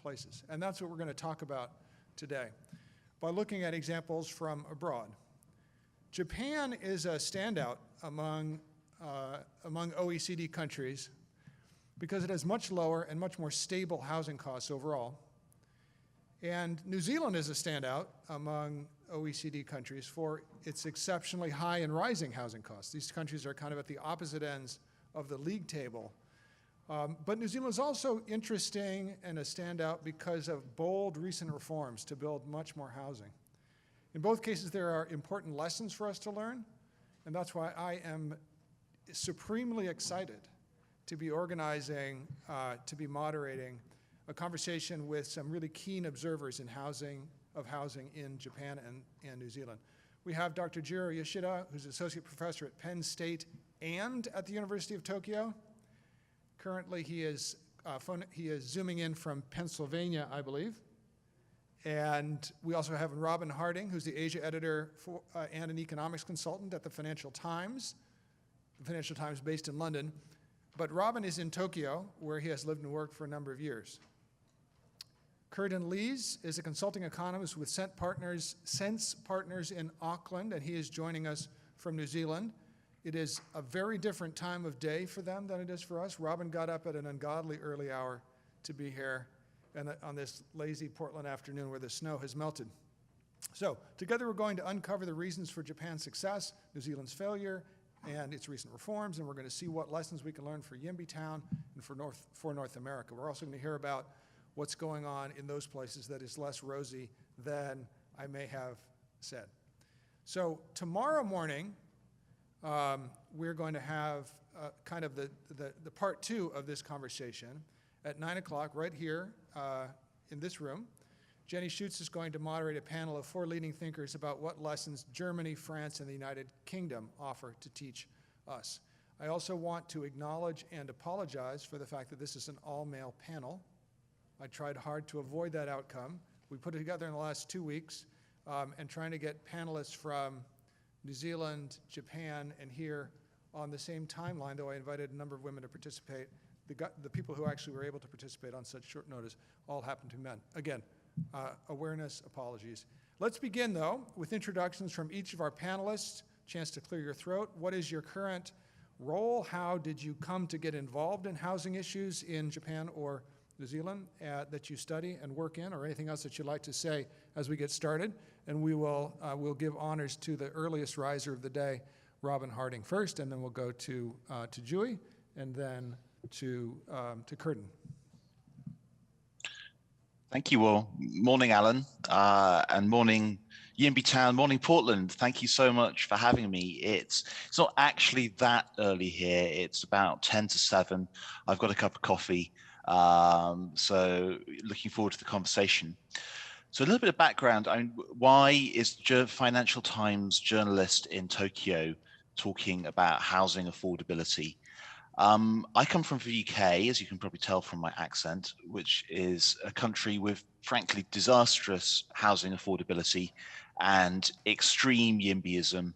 places. And that's what we're going to talk about today by looking at examples from abroad. Japan is a standout among OECD countries because it has much lower and much more stable housing costs overall. And New Zealand is a standout among OECD countries for its exceptionally high and rising housing costs. These countries are kind of at the opposite ends of the league table. But New Zealand is also interesting and a standout because of bold recent reforms to build much more housing. In both cases, there are important lessons for us to learn, and that's why I am supremely excited to be organizing, to be moderating a conversation with some really keen observers in housing in Japan and New Zealand. We have Dr. Jiro Yoshida, who's associate professor at Penn State and at the University of Tokyo. Currently, he is zooming in from Pennsylvania, I believe. And we also have Robin Harding, who's the Asia editor and an economics consultant at the Financial Times based in London. But Robin is in Tokyo, where he has lived and worked for a number of years. Curtin Lees is a consulting economist with Sense Partners in Auckland, and he is joining us from New Zealand. It is a very different time of day for them than it is for us. Robin got up at an ungodly early hour to be here and on this lazy Portland afternoon where the snow has melted. So together we're going to uncover the reasons for Japan's success, New Zealand's failure, and its recent reforms, and we're going to see what lessons we can learn for Yimbitown and for North America. We're also going to hear about what's going on in those places that is less rosy than I may have said. So tomorrow morning, we're going to have kind of the part two of this conversation at 9 o'clock right here in this room. Jenny Schutz is going to moderate a panel of 4 leading thinkers about what lessons Germany, France, and the United Kingdom offer to teach us. I also want to acknowledge and apologize for the fact that this is an all-male panel. I tried hard to avoid that outcome. We put it together in the last 2 weeks and trying to get panelists from New Zealand, Japan, and here on the same timeline, though I invited a number of women to participate. The people who actually were able to participate on such short notice all happened to be men. Again, awareness, apologies. Let's begin, though, with introductions from each of our panelists. Chance to clear your throat. What is your current role? How did you come to get involved in housing issues in Japan or New Zealand that you study and work in, or anything else that you'd like to say as we get started? And we will we'll give honors to the earliest riser of the day, Robin Harding first, and then we'll go to Jui, and then to Curtin. Thank you all. Morning, Alan, and morning, Yimbitown, morning, Portland. Thank you so much for having me. It's not actually that early here. It's about 10 to 7. I've got a cup of coffee, so looking forward to the conversation. So a little bit of background. I mean, why is Financial Times journalist in Tokyo talking about housing affordability? I come from the UK, as you can probably tell from my accent, which is a country with, frankly, disastrous housing affordability and extreme YIMBYism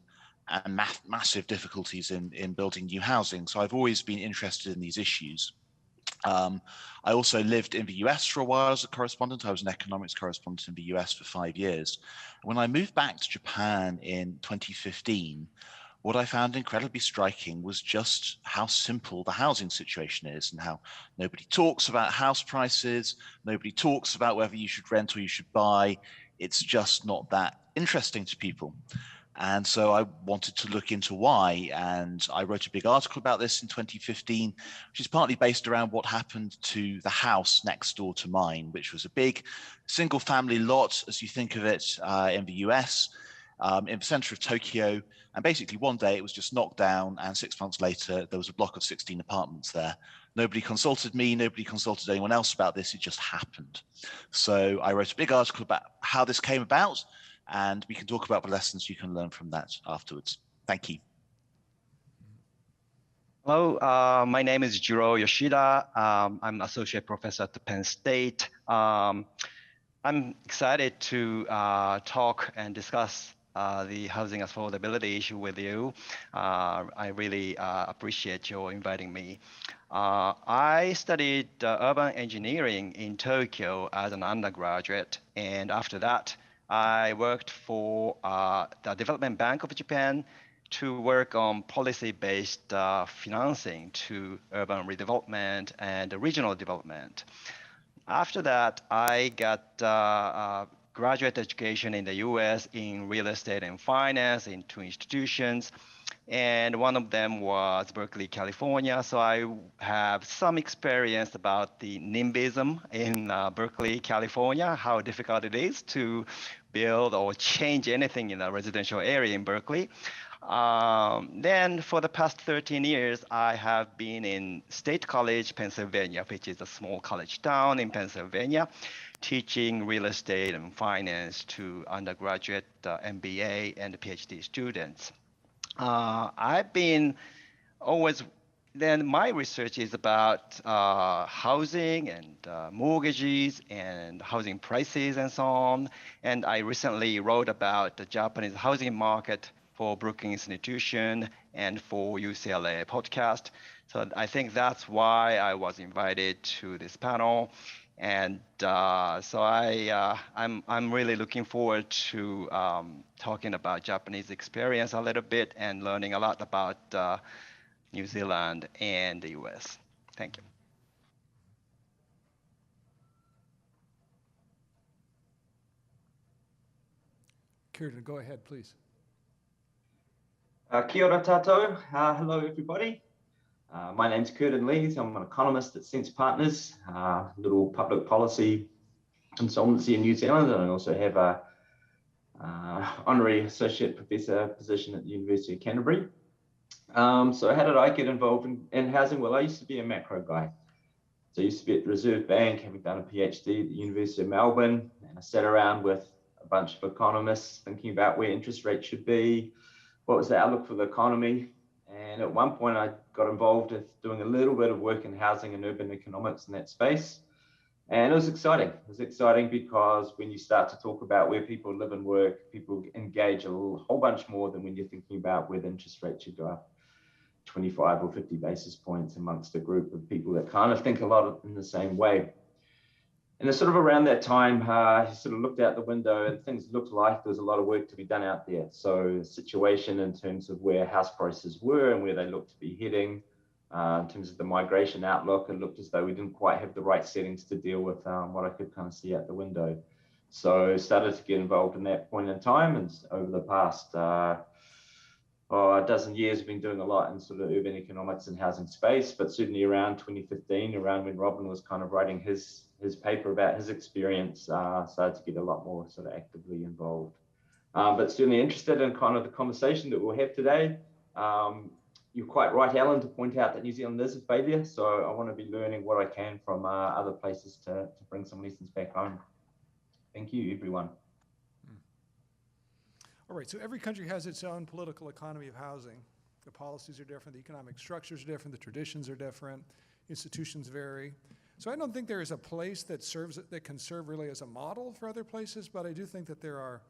and massive difficulties in building new housing. So I've always been interested in these issues. I also lived in the US for a while as a correspondent. I was an economics correspondent in the US for 5 years. When I moved back to Japan in 2015, what I found incredibly striking was just how simple the housing situation is and how nobody talks about house prices, nobody talks about whether you should rent or you should buy. It's just not that interesting to people. And so I wanted to look into why, and I wrote a big article about this in 2015, which is partly based around what happened to the house next door to mine, which was a big single family lot, as you think of it, in the US, in the center of Tokyo. And basically one day it was just knocked down, and 6 months later, there was a block of 16 apartments there. Nobody consulted me, nobody consulted anyone else about this, it just happened. So I wrote a big article about how this came about, and we can talk about the lessons you can learn from that afterwards. Thank you. Hello, my name is Jiro Yoshida. I'm associate professor at Penn State. I'm excited to talk and discuss the housing affordability issue with you. I really appreciate your inviting me. I studied urban engineering in Tokyo as an undergraduate, and after that, I worked for the Development Bank of Japan to work on policy-based financing to urban redevelopment and regional development. After that, I got graduate education in the US in real estate and finance in two institutions. And one of them was Berkeley, California. So I have some experience about the NIMBYism in Berkeley, California, how difficult it is to build or change anything in a residential area in Berkeley. Then for the past 13 years, I have been in State College, Pennsylvania, which is a small college town in Pennsylvania, teaching real estate and finance to undergraduate, MBA, and PhD students. I've been always, then my research is about housing and mortgages and housing prices and so on. And I recently wrote about the Japanese housing market for Brookings Institution and for UCLA podcast. So I think that's why I was invited to this panel. And so I'm really looking forward to talking about Japanese experience a little bit and learning a lot about New Zealand and the US. Thank you. Kieran, go ahead, please. Kia ora tātou. Hello, everybody. My name's Curtin Lees. I'm an economist at Sense Partners, little public policy consultancy in New Zealand, and I also have a honorary associate professor position at the University of Canterbury. So how did I get involved in housing? Well, I used to be a macro guy. So I used to be at the Reserve Bank, having done a PhD at the University of Melbourne, and I sat around with a bunch of economists thinking about where interest rates should be, what was the outlook for the economy. And at one point I got involved with doing a little bit of work in housing and urban economics in that space. And it was exciting. It was exciting because when you start to talk about where people live and work, people engage a whole bunch more than when you're thinking about where the interest rate should go up 25 or 50 basis points amongst a group of people that kind of think a lot in the same way. And it's sort of around that time, he sort of looked out the window and things looked like there was a lot of work to be done out there. So the situation in terms of where house prices were and where they looked to be heading, in terms of the migration outlook, it looked as though we didn't quite have the right settings to deal with what I could kind of see out the window. So I started to get involved in that point in time, and over the past a dozen years, I've been doing a lot in sort of urban economics and housing space, but certainly around 2015, around when Robin was kind of writing his paper about his experience, started to get a lot more sort of actively involved. But certainly interested in kind of the conversation that we'll have today. You're quite right, Alan, to point out that New Zealand is a failure. So I want to be learning what I can from other places to bring some lessons back home. Thank you, everyone. All right, so every country has its own political economy of housing. The policies are different, the economic structures are different, the traditions are different, institutions vary. So I don't think there is a place that can serve really as a model for other places, but I do think that there are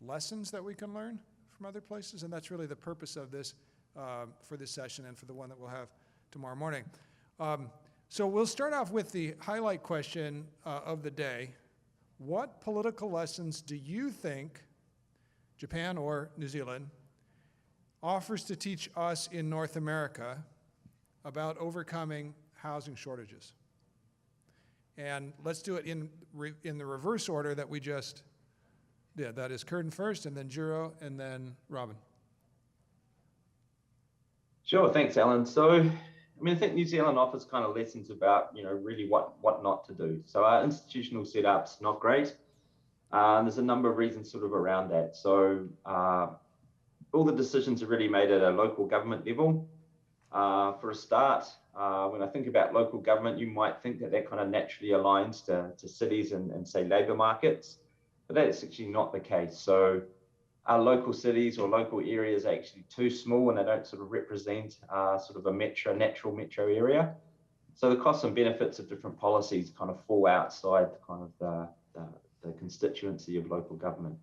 lessons that we can learn from other places, and that's really the purpose of this, for this session and for the one that we'll have tomorrow morning. So we'll start off with the highlight question of the day. What political lessons do you think Japan or New Zealand offers to teach us in North America about overcoming housing shortages? And let's do it in the reverse order that we just did. That is Curtin first, and then Juro, and then Robin. Sure, thanks, Alan. So, I mean, I think New Zealand offers kind of lessons about, really what not to do. So our institutional setup's not great. There's a number of reasons sort of around that. So all the decisions are really made at a local government level. For a start, when I think about local government, you might think that kind of naturally aligns to cities and say labor markets, but that's actually not the case. So our local cities or local areas are actually too small, and they don't sort of represent sort of a natural metro area. So the costs and benefits of different policies kind of fall outside kind of the constituency of local government.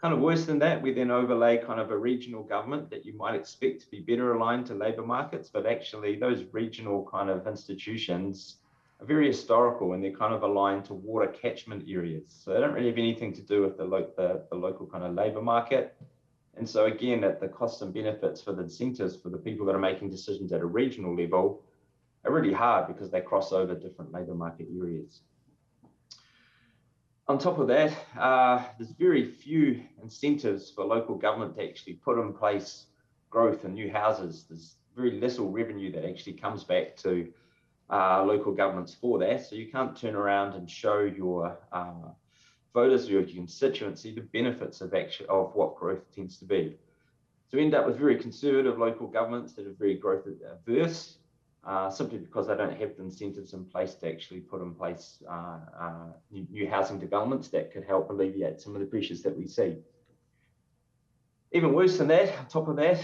Kind of worse than that, we then overlay kind of a regional government that you might expect to be better aligned to labour markets, but actually those regional kind of institutions are very historical and they're kind of aligned to water catchment areas. So they don't really have anything to do with the local kind of labour market. And so again, at the costs and benefits for the incentives for the people that are making decisions at a regional level are really hard because they cross over different labour market areas. On top of that, there's very few incentives for local government to actually put in place growth and new houses. There's very little revenue that actually comes back to local governments for that. So you can't turn around and show your voters or your constituency the benefits of what growth tends to be. So we end up with very conservative local governments that are very growth averse, simply because they don't have the incentives in place to actually put in place new housing developments that could help alleviate some of the pressures that we see. Even worse than that, on top of that,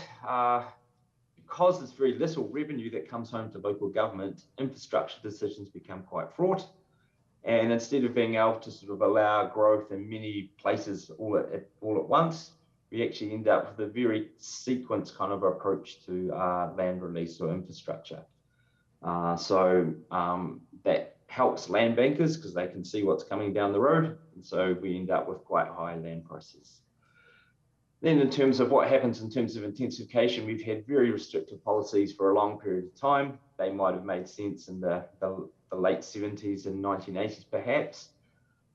because there's very little revenue that comes home to local government, infrastructure decisions become quite fraught. And instead of being able to sort of allow growth in many places all at once, we actually end up with a very sequenced kind of approach to land release or infrastructure. That helps land bankers because they can see what's coming down the road. And so we end up with quite high land prices. Then in terms of what happens in terms of intensification, we've had very restrictive policies for a long period of time. They might have made sense in the late 70s and 1980s perhaps.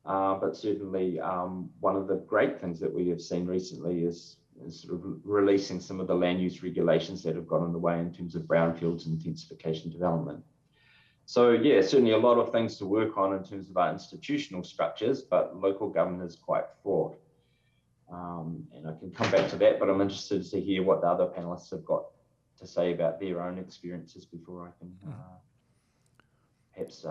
But certainly one of the great things that we have seen recently is sort of releasing some of the land use regulations that have got in the way in terms of brownfields and intensification development. So yeah, certainly a lot of things to work on in terms of our institutional structures, but local government is quite fraught. And I can come back to that, but I'm interested to hear what the other panelists have got to say about their own experiences before I can perhaps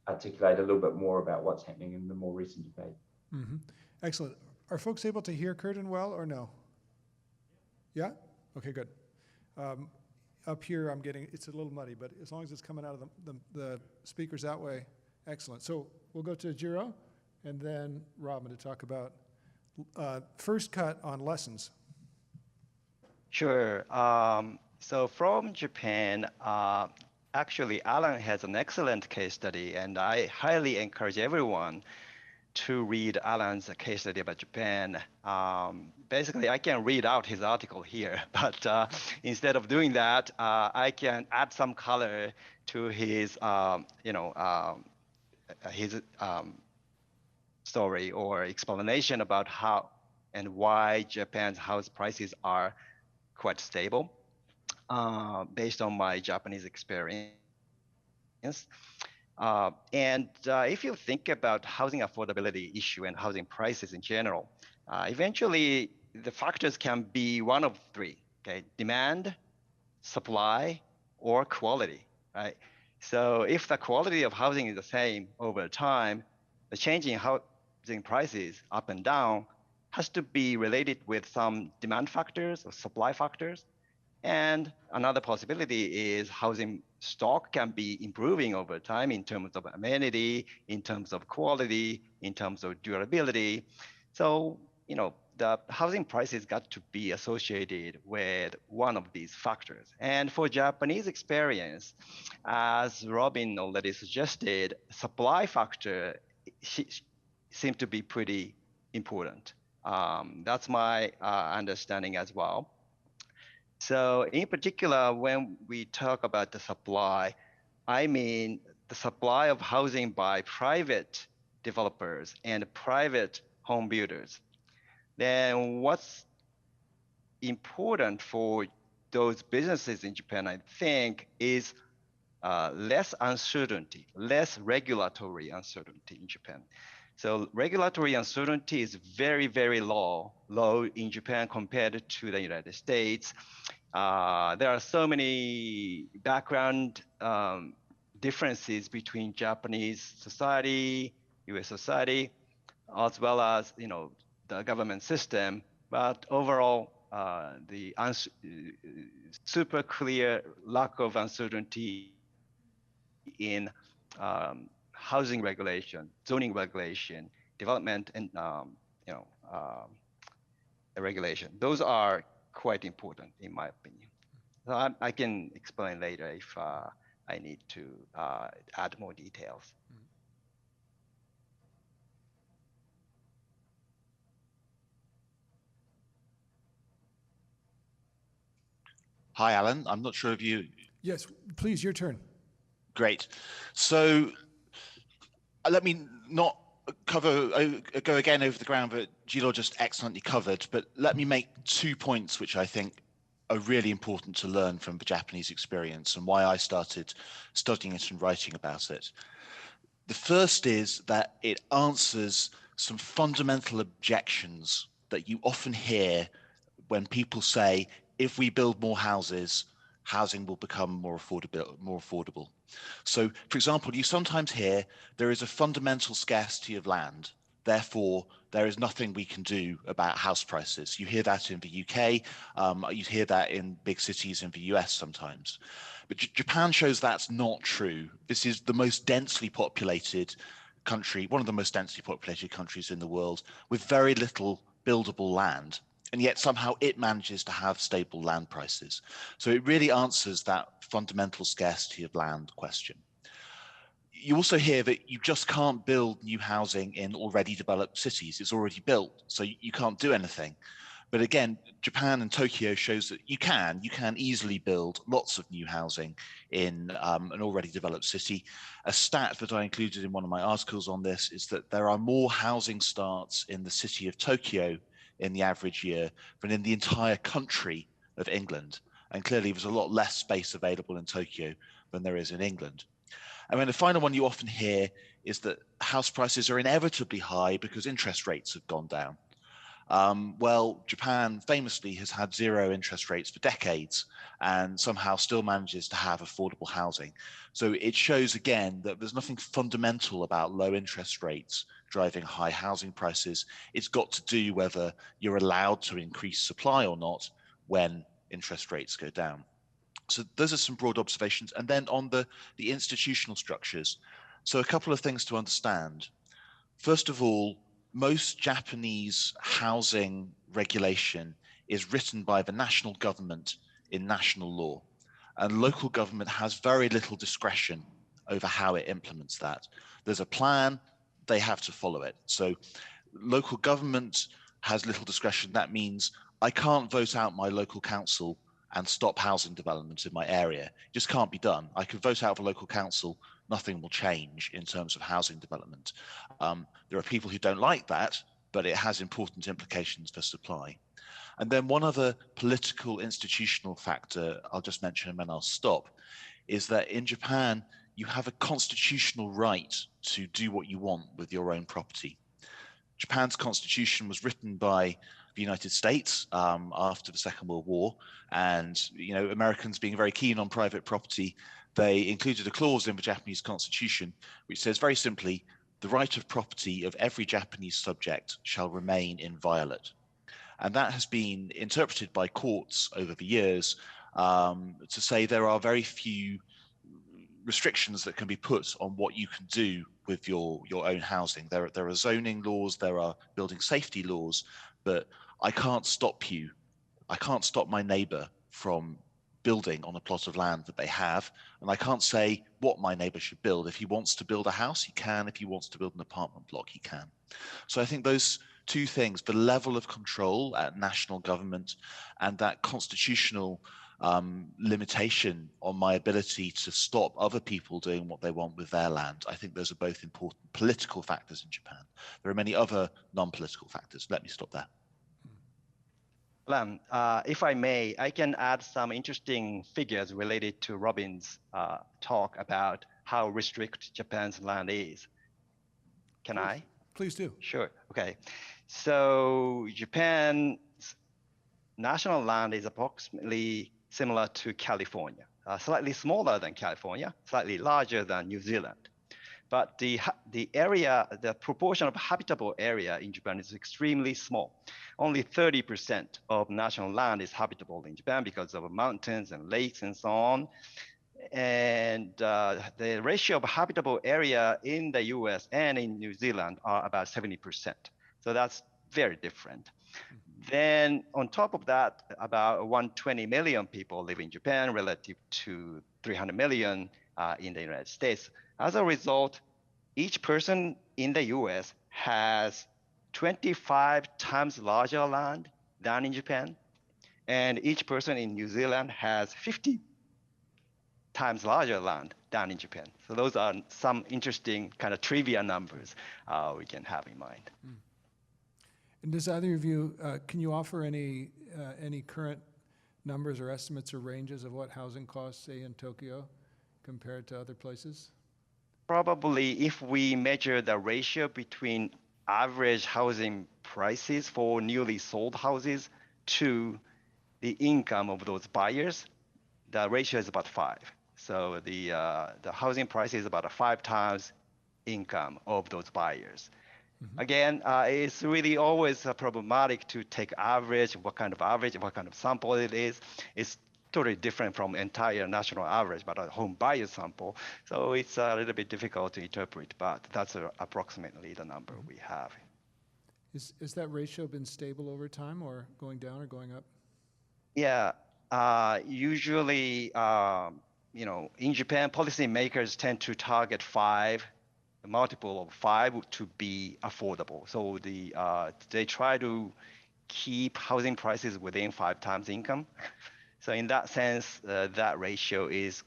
articulate a little bit more about what's happening in the more recent debate. Mm-hmm. Excellent. Are folks able to hear Curtin well or no? Yeah? Okay, good. Up here I'm getting, it's a little muddy, but as long as it's coming out of the speakers that way, excellent. So we'll go to Jiro and then Robin to talk about first cut on lessons. Sure. So from Japan, actually, Alan has an excellent case study, and I highly encourage everyone to read Alan's case study about Japan. Basically, I can read out his article here, but instead of doing that, I can add some color to his, his story or explanation about how and why Japan's house prices are quite stable, based on my Japanese experience. If you think about housing affordability issue and housing prices in general, eventually the factors can be one of three, okay? Demand, supply, or quality, right? So if the quality of housing is the same over time, the change in housing prices up and down has to be related with some demand factors or supply factors. And another possibility is housing stock can be improving over time in terms of amenity, in terms of quality, in terms of durability. So, the housing prices got to be associated with one of these factors. And for Japanese experience, as Robin already suggested, supply factor seemed to be pretty important. That's my understanding as well. So in particular, when we talk about the supply, I mean the supply of housing by private developers and private home builders. Then what's important for those businesses in Japan, I think, is less uncertainty, less regulatory uncertainty in Japan. So regulatory uncertainty is very, very low in Japan compared to the United States. There are so many background differences between Japanese society, US society, as well as the government system. But overall, the super clear lack of uncertainty in housing regulation, zoning regulation, development, and regulation. Those are quite important in my opinion. So I can explain later if I need to add more details. Hi, Alan. I'm not sure if you. Yes, please, your turn. Great. So let me not go again over the ground that Gilo just excellently covered, but let me make 2 points which I think are really important to learn from the Japanese experience and why I started studying it and writing about it. The first is that it answers some fundamental objections that you often hear when people say, if we build more houses, housing will become more affordable. So, for example, you sometimes hear there is a fundamental scarcity of land. Therefore, there is nothing we can do about house prices. You hear that in the UK. You hear that in big cities in the US sometimes. But Japan shows that's not true. This is the most densely populated country, one of the most densely populated countries in the world, with very little buildable land. And yet somehow it manages to have stable land prices. So it really answers that fundamental scarcity of land question. You also hear that you just can't build new housing in already developed cities. It's already built, so you can't do anything. But again, Japan and Tokyo shows that you can easily build lots of new housing in an already developed city. A stat that I included in one of my articles on this is that there are more housing starts in the city of Tokyo in the average year than in the entire country of England. And clearly there's a lot less space available in Tokyo than there is in England. And then the final one you often hear is that house prices are inevitably high because interest rates have gone down. Well, Japan famously has had zero interest rates for decades and somehow still manages to have affordable housing. So it shows again that there's nothing fundamental about low interest rates driving high housing prices. It's got to do whether you're allowed to increase supply or not when interest rates go down. So those are some broad observations. And then on the institutional structures. So a couple of things to understand. First of all, most Japanese housing regulation is written by the national government in national law, and local government has very little discretion over how it implements that. There's a plan, they have to follow it. So local government has little discretion. That means I can't vote out my local council and stop housing development in my area. It just can't be done. I can vote out the local council, nothing will change in terms of housing development. There are people who don't like that, but it has important implications for supply. And then one other political institutional factor I'll just mention and then I'll stop, is that in Japan, you have a constitutional right to do what you want with your own property. Japan's constitution was written by the United States after the Second World War, and Americans being very keen on private property, they included a clause in the Japanese constitution which says very simply, the right of property of every Japanese subject shall remain inviolate. And that has been interpreted by courts over the years to say there are very few restrictions that can be put on what you can do with your own housing. There are zoning laws, there are building safety laws, but I can't stop you. I can't stop my neighbor from building on a plot of land that they have, and I can't say what my neighbor should build. If he wants to build a house, he can. If he wants to build an apartment block, he can. So I think those two things, the level of control at national government and that constitutional limitation on my ability to stop other people doing what they want with their land. I think those are both important political factors in Japan. There are many other non-political factors. Let me stop there. Lam, if I may, I can add some interesting figures related to Robin's talk about how restricted Japan's land is. Can I? Please do. Sure. Okay. So Japan's national land is approximately similar to California, slightly smaller than California, slightly larger than New Zealand. But the proportion of habitable area in Japan is extremely small. Only 30% of national land is habitable in Japan because of mountains and lakes and so on. And the ratio of habitable area in the US and in New Zealand are about 70%. So that's very different. Then on top of that, about 120 million people live in Japan relative to 300 million in the United States. As a result, each person in the US has 25 times larger land than in Japan. And each person in New Zealand has 50 times larger land than in Japan. So those are some interesting kind of trivia numbers we can have in mind. And does either of you, can you offer any current numbers or estimates or ranges of what housing costs, say, in Tokyo compared to other places? Probably if we measure the ratio between average housing prices for newly sold houses to the income of those buyers, the ratio is about 5. So the housing price is about 5 times income of those buyers. Again, it's really always problematic to take average, what kind of sample it is. It's totally different from entire national average, but a home buyer sample. So it's a little bit difficult to interpret, but that's approximately the number we have. Is that ratio been stable over time or going down or going up? Yeah, usually, in Japan, policymakers tend to target 5, a multiple of 5 to be affordable. So they try to keep housing prices within 5 times income. So in that sense, that ratio is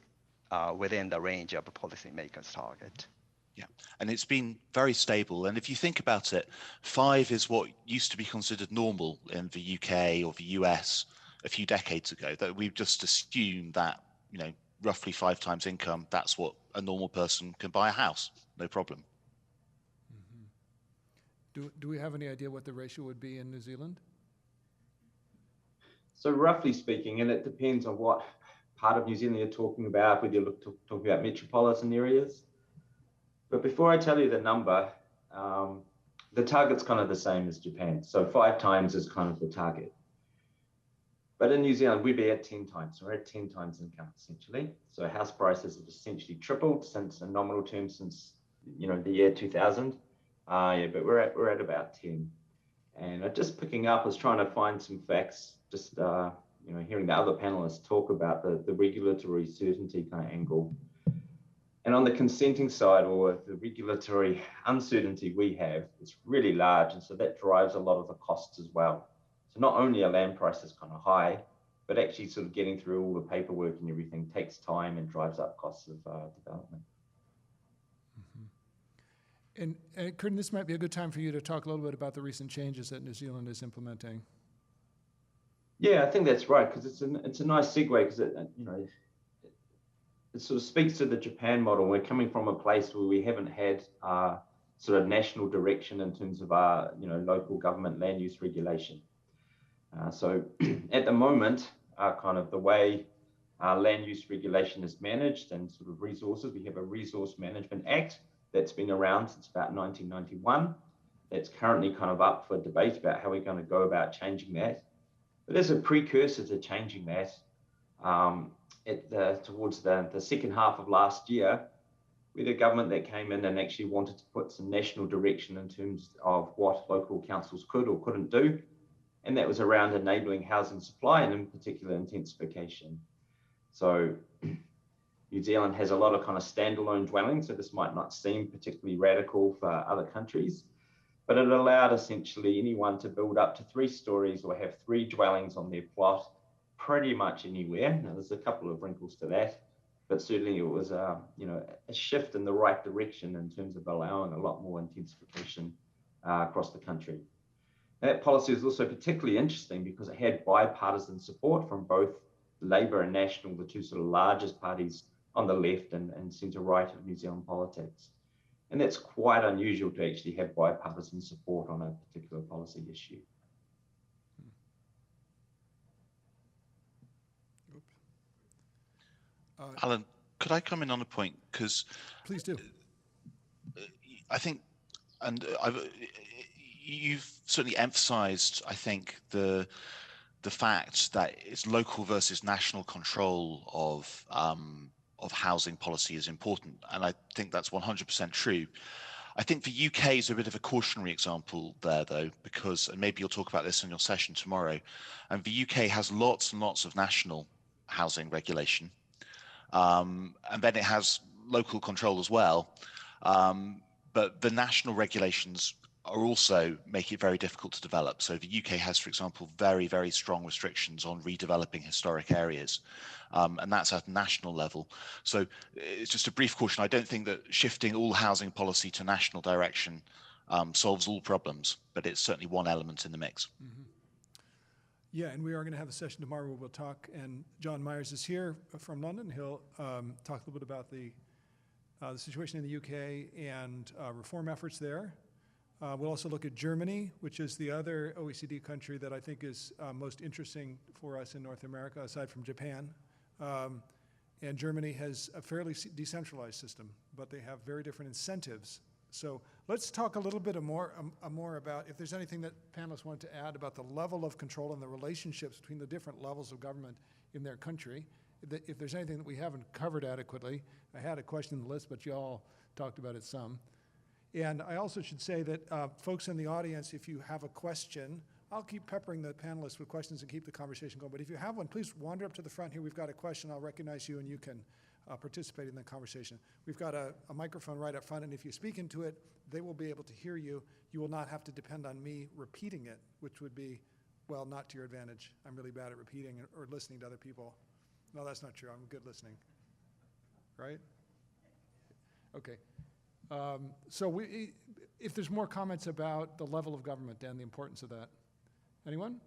within the range of a policymaker's target. Yeah, and it's been very stable. And if you think about it, 5 is what used to be considered normal in the UK or the US a few decades ago, that we've just assumed that, roughly 5 times income, that's what a normal person can buy a house, no problem. Do we have any idea what the ratio would be in New Zealand? So roughly speaking, and it depends on what part of New Zealand you're talking about, whether you're talking about metropolitan areas. But before I tell you the number, the target's kind of the same as Japan. So 5 times is kind of the target. But in New Zealand, we'd be at 10 times. So we're at 10 times income, essentially. So house prices have essentially tripled since, in nominal terms, since the year 2000. But we're at about 10. And just picking up, I was trying to find some facts, just hearing the other panelists talk about the regulatory certainty kind of angle. And on the consenting side, or the regulatory uncertainty we have, it's really large. And so that drives a lot of the costs as well. So not only are land prices kind of high, but actually sort of getting through all the paperwork and everything takes time and drives up costs of development. And Curtin, this might be a good time for you to talk a little bit about the recent changes that New Zealand is implementing. Yeah, I think that's right, because it's a nice segue, because it sort of speaks to the Japan model. We're coming from a place where we haven't had sort of national direction in terms of our local government land use regulation. So at the moment, kind of the way our land use regulation is managed and sort of resources, we have a Resource Management Act that's been around since about 1991. That's currently kind of up for debate about how we're going to go about changing that. But as a precursor to changing that, towards the second half of last year, we had a government that came in and actually wanted to put some national direction in terms of what local councils could or couldn't do. And that was around enabling housing supply and in particular intensification. So New Zealand has a lot of kind of standalone dwellings, so this might not seem particularly radical for other countries, but it allowed essentially anyone to build up to 3 stories or have 3 dwellings on their plot pretty much anywhere. Now, there's a couple of wrinkles to that, but certainly it was a shift in the right direction in terms of allowing a lot more intensification across the country. And that policy was also particularly interesting because it had bipartisan support from both Labour and National, the 2 sort of largest parties on the left and centre-right of New Zealand politics. And that's quite unusual to actually have bipartisan support on a particular policy issue. Alan, could I come in on a point? Because please do. I think, and you've certainly emphasized, I think, the fact that it's local versus national control of housing policy is important, and I think that's 100% true. I think the UK is a bit of a cautionary example there, though, because, and maybe you'll talk about this in your session tomorrow, and the UK has lots and lots of national housing regulation, and then it has local control as well. But the national regulations are also make it very difficult to develop. So the UK has, for example, very, very strong restrictions on redeveloping historic areas. And that's at national level. So it's just a brief caution. I don't think that shifting all housing policy to national direction solves all problems, but it's certainly one element in the mix. Mm-hmm. Yeah, and we are going to have a session tomorrow where we'll talk, and John Myers is here from London. He'll talk a little bit about the situation in the UK and reform efforts there. We'll also look at Germany, which is the other OECD country that I think is most interesting for us in North America, aside from Japan. And Germany has a fairly decentralized system, but they have very different incentives. So let's talk a little bit more about if there's anything that panelists want to add about the level of control and the relationships between the different levels of government in their country. If there's anything that we haven't covered adequately, I had a question in the list, but you all talked about it some. And I also should say that folks in the audience, if you have a question, I'll keep peppering the panelists with questions and keep the conversation going. But if you have one, please wander up to the front here. We've got a question. I'll recognize you, and you can participate in the conversation. We've got a microphone right up front, and if you speak into it, they will be able to hear you. You will not have to depend on me repeating it, which would be, well, not to your advantage. I'm really bad at repeating or listening to other people. No, that's not true. I'm good listening. Right? Okay. So if there's more comments about the level of government and the importance of that. Anyone?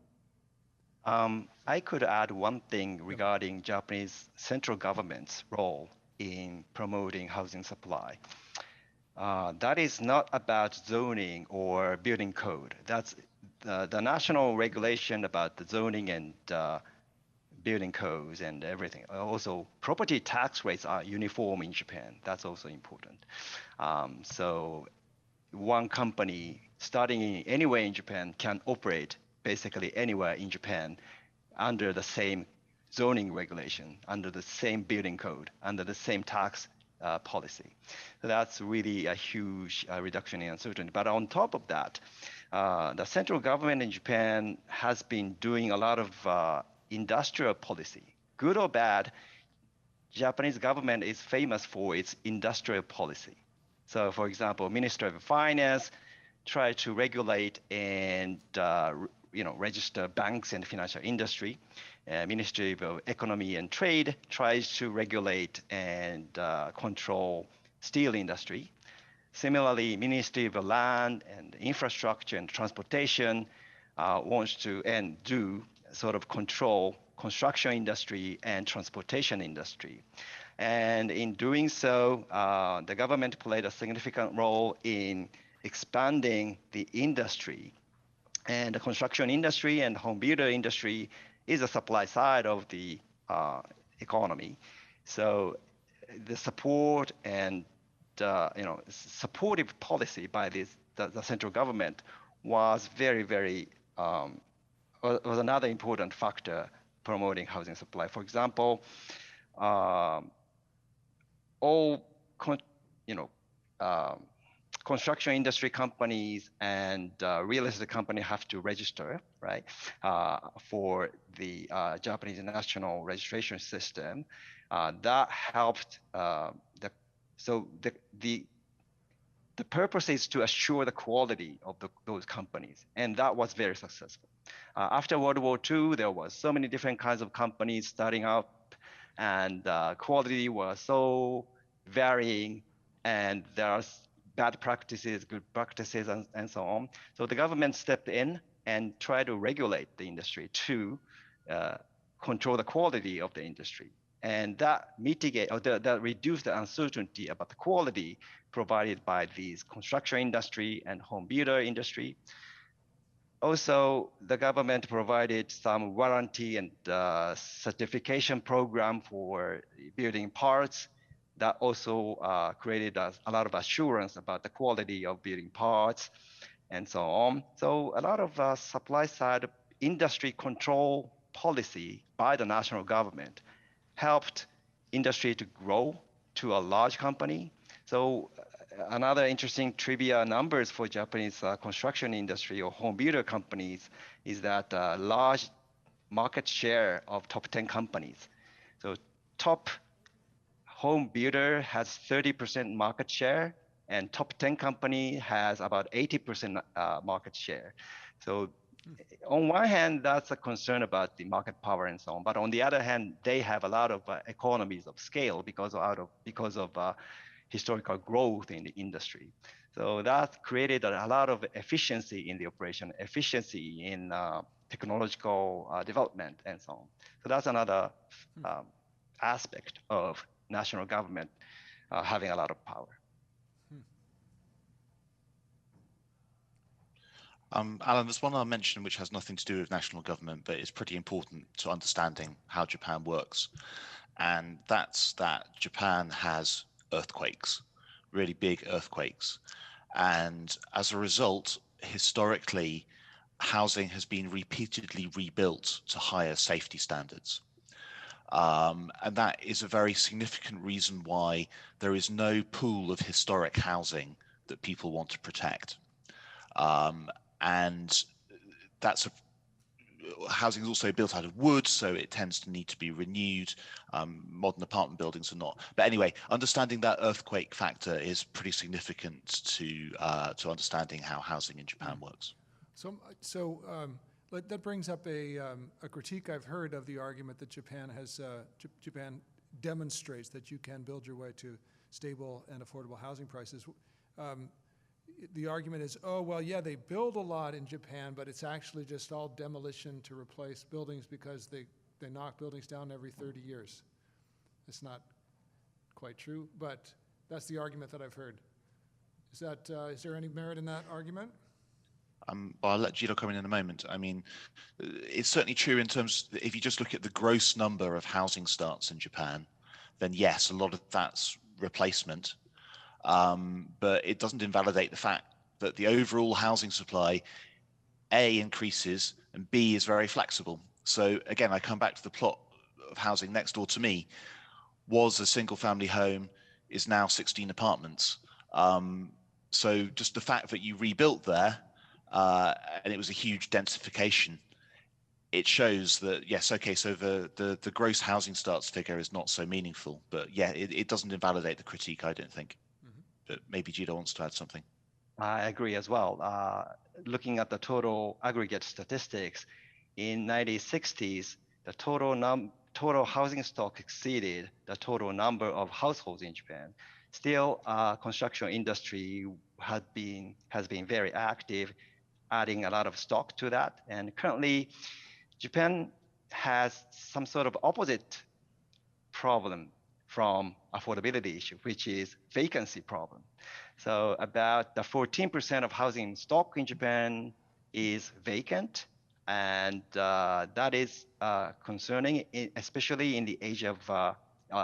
I could add one thing regarding Japanese central government's role in promoting housing supply. That is not about zoning or building code. That's the national regulation about the zoning and building codes and everything. Also, property tax rates are uniform in Japan. That's also important. So one company starting anywhere in Japan can operate basically anywhere in Japan under the same zoning regulation, under the same building code, under the same tax policy. So that's really a huge reduction in uncertainty. But on top of that, the central government in Japan has been doing a lot of industrial policy. Good or bad, Japanese government is famous for its industrial policy. So for example, Ministry of Finance try to regulate and register banks and financial industry. Ministry of Economy and Trade tries to regulate and control steel industry. Similarly, Ministry of Land and Infrastructure and Transportation wants to and do sort of control construction industry and transportation industry. And in doing so, the government played a significant role in expanding the industry. And the construction industry and home builder industry is the supply side of the economy. So the support and supportive policy by the central government was very, very was another important factor promoting housing supply. For example, all construction industry companies and real estate company have to register, right, for the Japanese national registration system. That helped. The purpose is to assure the quality of those companies, and that was very successful. After World War II, there was so many different kinds of companies starting up, and quality was so varying, and there are bad practices, good practices, and so on. So the government stepped in and tried to regulate the industry to control the quality of the industry. And that that reduced the uncertainty about the quality provided by these construction industry and home builder industry. Also, the government provided some warranty and certification program for building parts that also created a lot of assurance about the quality of building parts and so on. So a lot of supply side industry control policy by the national government helped industry to grow to a large company. So another interesting trivia numbers for Japanese construction industry or home builder companies is that large market share of top 10 companies. So top home builder has 30% market share, and top 10 company has about 80% market share. So on one hand, that's a concern about the market power and so on. But on the other hand, they have a lot of economies of scale because of historical growth in the industry. So that created a lot of efficiency in the operation, efficiency in technological development and so on. So that's another aspect of national government having a lot of power. Alan, there's one I'll mention which has nothing to do with national government, but it's pretty important to understanding how Japan works. And that's that Japan has earthquakes, really big earthquakes. And as a result, historically, housing has been repeatedly rebuilt to higher safety standards. And that is a very significant reason why there is no pool of historic housing that people want to protect. And that's housing is also built out of wood, so it tends to need to be renewed. Modern apartment buildings are not. But anyway, understanding that earthquake factor is pretty significant to understanding how housing in Japan works. That brings up a critique I've heard of the argument that Japan demonstrates that you can build your way to stable and affordable housing prices. The argument is, oh, well, yeah, they build a lot in Japan, but it's actually just all demolition to replace buildings because they knock buildings down every 30 years. It's not quite true, but that's the argument that I've heard. Is there any merit in that argument? I'll let Gino come in a moment. I mean, it's certainly true in terms, if you just look at the gross number of housing starts in Japan, then yes, a lot of that's replacement. But it doesn't invalidate the fact that the overall housing supply, A, increases, and B, is very flexible. So again, I come back to the plot of housing next door to me was a single family home, is now 16 apartments. So just the fact that you rebuilt there, and it was a huge densification, it shows that, yes, okay, so the gross housing starts figure is not so meaningful, but yeah, it doesn't invalidate the critique, I don't think. But maybe Gino wants to add something. I agree as well. Looking at the total aggregate statistics, in 1960s, the total housing stock exceeded the total number of households in Japan. Still, construction industry has been very active, adding a lot of stock to that. And currently, Japan has some sort of opposite problem from affordability issue, which is vacancy problem. So about the 14% of housing stock in Japan is vacant, and that is concerning, especially in the age of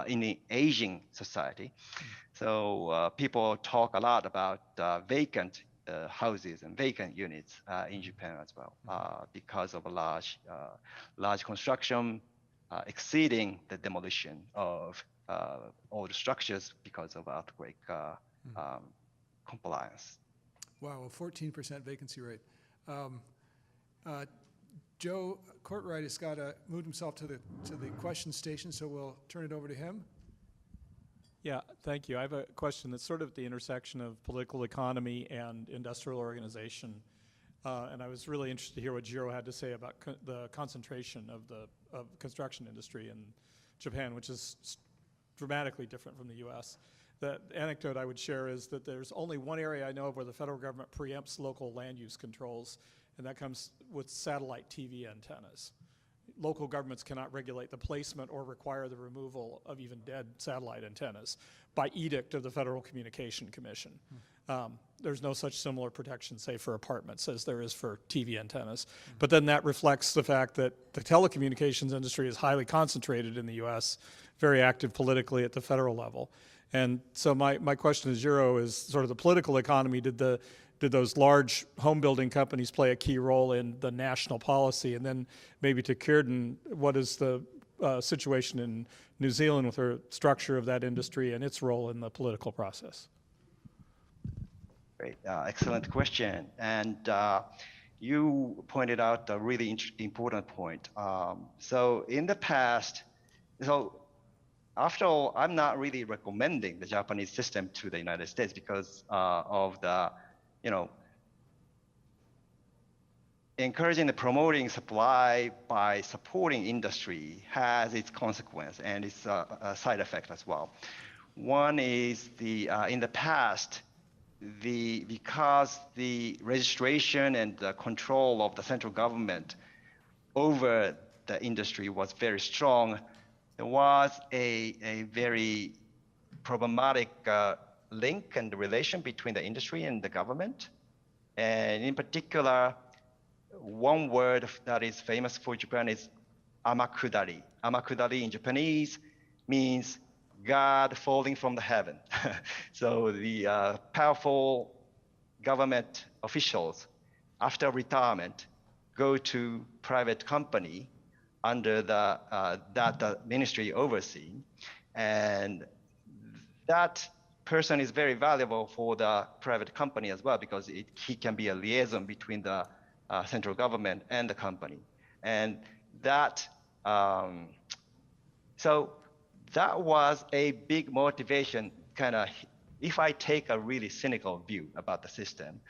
in the aging society. So people talk a lot about vacant houses and vacant units in Japan as well, because of a large construction exceeding the demolition of old structures because of earthquake compliance. Wow, a 14% vacancy rate. Joe Courtwright has moved himself to the question station, so we'll turn it over to him. Yeah, thank you. I have a question that's sort of at the intersection of political economy and industrial organization. And I was really interested to hear what Jiro had to say about the concentration of the construction industry in Japan, which is dramatically different from the U.S. The anecdote I would share is that there's only one area I know of where the federal government preempts local land use controls, and that comes with satellite TV antennas. Local governments cannot regulate the placement or require the removal of even dead satellite antennas by edict of the Federal Communication Commission. There's no such similar protection, say, for apartments as there is for TV antennas. But then that reflects the fact that the telecommunications industry is highly concentrated in the U.S., very active politically at the federal level. And so my question to Jiro is sort of the political economy. Did those large home building companies play a key role in the national policy? And then maybe to Kierden, what is the situation in New Zealand with the structure of that industry and its role in the political process? Great, excellent question. And you pointed out a really important point. So in the past, so after all, I'm not really recommending the Japanese system to the United States because of the, encouraging and promoting supply by supporting industry has its consequence and its side effect as well. One is in the past, because the registration and the control of the central government over the industry was very strong, there was a very problematic link and relation between the industry and the government. And in particular, one word that is famous for Japan is amakudari. Amakudari in Japanese means God falling from the heaven. So the powerful government officials, after retirement, go to private company under that ministry overseeing, and that person is very valuable for the private company as well because he can be a liaison between the central government and the company, and that so that was a big motivation. Kind of, if I take a really cynical view about the system,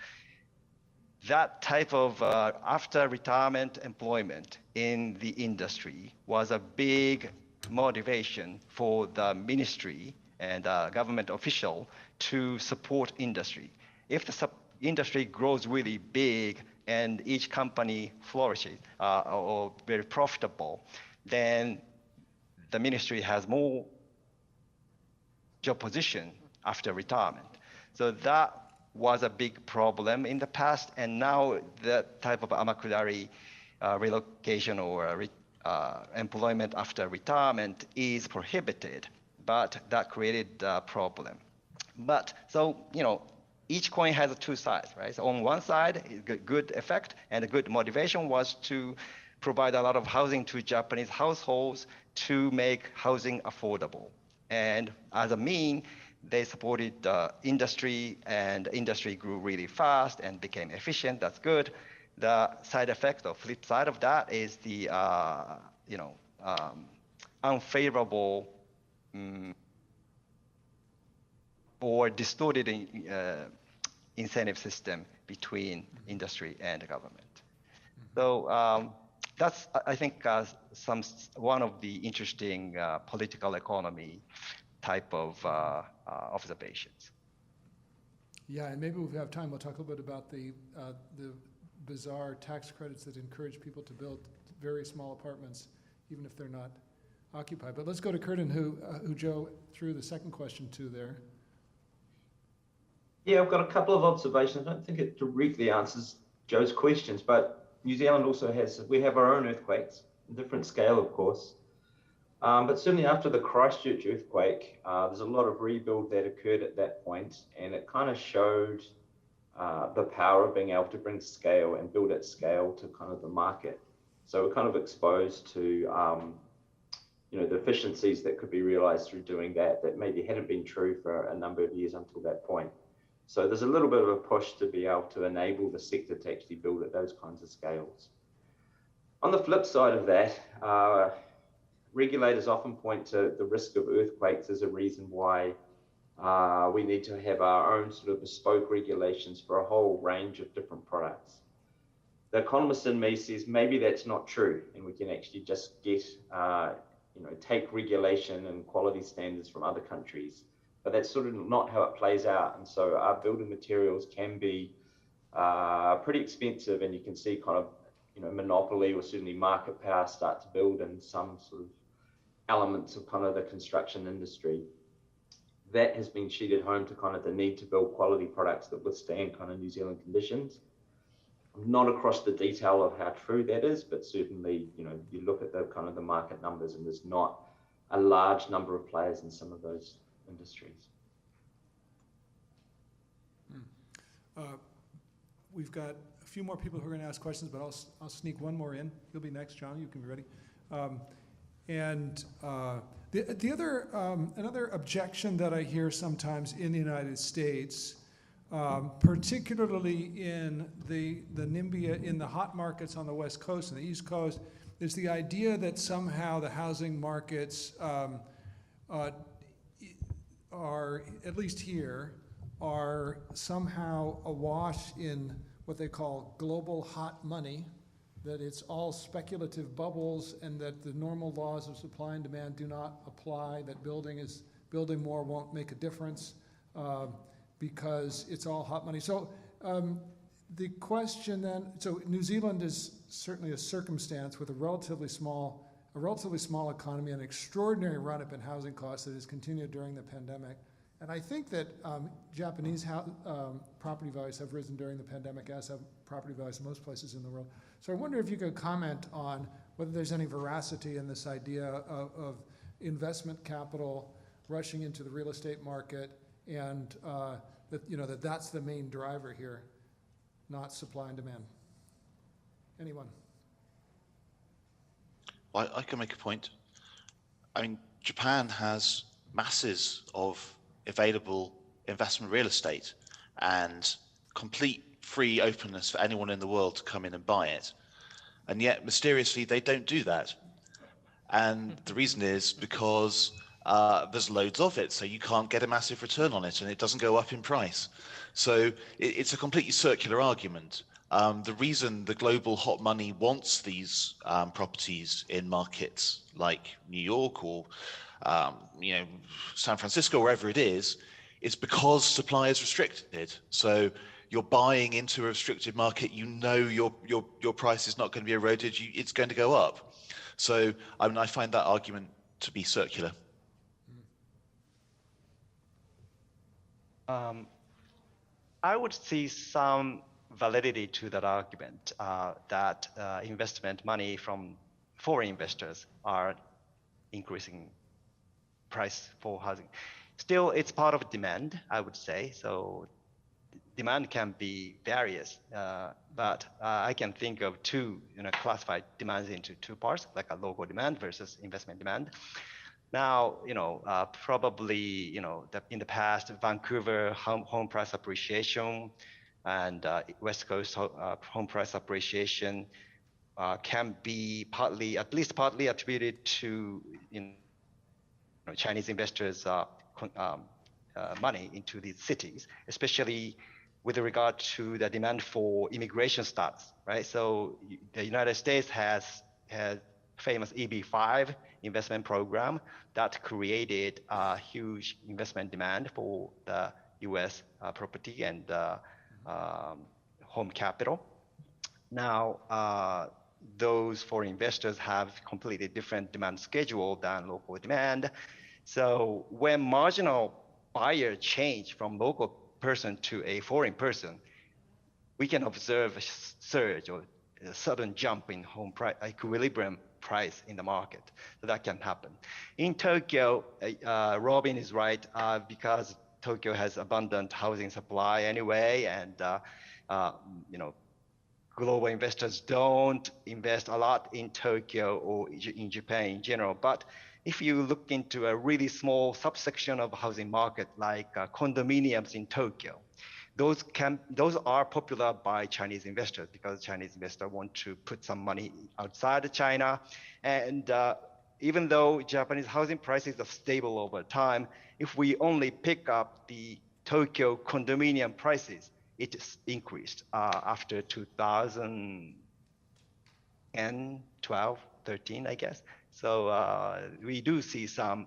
that type of after retirement employment in the industry was a big motivation for the ministry and government official to support industry. If the industry grows really big and each company flourishes or very profitable, then the ministry has more job position after retirement. So that was a big problem in the past, and now that type of amakudari relocation or employment after retirement is prohibited, but that created a problem. But so, each coin has two sides, right? So on one side, good effect and a good motivation was to provide a lot of housing to Japanese households to make housing affordable. And as a mean, they supported industry, and industry grew really fast and became efficient. That's good. The side effect or flip side of that is the unfavorable or distorted incentive system between industry and the government. So that's, I think, one of the interesting political economy type of observations. Yeah, and maybe if we have time, we'll talk a little bit about the bizarre tax credits that encourage people to build very small apartments, even if they're not occupied. But let's go to Curtin, who Joe threw the second question to there. Yeah, I've got a couple of observations. I don't think it directly answers Joe's questions, but New Zealand also we have our own earthquakes, different scale, of course. But certainly after the Christchurch earthquake, there's a lot of rebuild that occurred at that point, and it kind of showed the power of being able to bring scale and build at scale to kind of the market. So we're kind of exposed to the efficiencies that could be realized through doing that maybe hadn't been true for a number of years until that point. So there's a little bit of a push to be able to enable the sector to actually build at those kinds of scales. On the flip side of that, regulators often point to the risk of earthquakes as a reason why we need to have our own sort of bespoke regulations for a whole range of different products. The economist in me says maybe that's not true, and we can actually just get, take regulation and quality standards from other countries. But that's sort of not how it plays out. And so our building materials can be pretty expensive, and you can see kind of, monopoly or certainly market power start to build in some sort of elements of kind of the construction industry. That has been sheeted home to kind of the need to build quality products that withstand kind of New Zealand conditions. I'm not across the detail of how true that is, but certainly, you look at the kind of the market numbers, and there's not a large number of players in some of those industries. We've got a few more people who are going to ask questions, but I'll sneak one more in. You'll be next, John. You can be ready. The other another objection that I hear sometimes in the United States particularly in the NIMBY, in the hot markets on the West Coast and the East Coast, is the idea that somehow the housing markets are, at least here, are somehow awash in what they call global hot money, that it's all speculative bubbles, and that the normal laws of supply and demand do not apply, that building more won't make a difference because it's all hot money. So the question then, so New Zealand is certainly a circumstance with a relatively small economy, an extraordinary run-up in housing costs that has continued during the pandemic. And I think that Japanese property values have risen during the pandemic, as have property values in most places in the world. So I wonder if you could comment on whether there's any veracity in this idea of investment capital rushing into the real estate market, and that's the main driver here, not supply and demand. Anyone? Well, I can make a point. I mean, Japan has masses of available investment real estate and complete free openness for anyone in the world to come in and buy it. And yet, mysteriously, they don't do that. And the reason is because there's loads of it, so you can't get a massive return on it, and it doesn't go up in price. So it's a completely circular argument. The reason the global hot money wants these properties in markets like New York or San Francisco, wherever it is because supply is restricted. So you're buying into a restricted market, your price is not going to be eroded, it's going to go up. So I find that argument to be circular. I would see some validity to that argument that investment money from foreign investors are increasing price for housing. Still, it's part of demand, I would say. So demand can be various, but I can think of classified demands into two parts, like a local demand versus investment demand. Now, probably, in the past, Vancouver home price appreciation and West Coast home price appreciation can be at least partly attributed to Chinese investors' money into these cities, especially with regard to the demand for immigration status, right? So the United States has famous EB-5 investment program that created a huge investment demand for the U.S. property and home capital. Now, those foreign investors have completely different demand schedule than local demand. So when marginal buyer change from local person to a foreign person, we can observe a surge or a sudden jump in home price, equilibrium price in the market. So that can happen. In Tokyo, Robin is right, because Tokyo has abundant housing supply anyway, and global investors don't invest a lot in Tokyo or in Japan in general. But if you look into a really small subsection of housing market, like condominiums in Tokyo, those are popular by Chinese investors because Chinese investors want to put some money outside of China. And even though Japanese housing prices are stable over time, if we only pick up the Tokyo condominium prices, it is increased after 2010, 12, 13, I guess. So we do see some,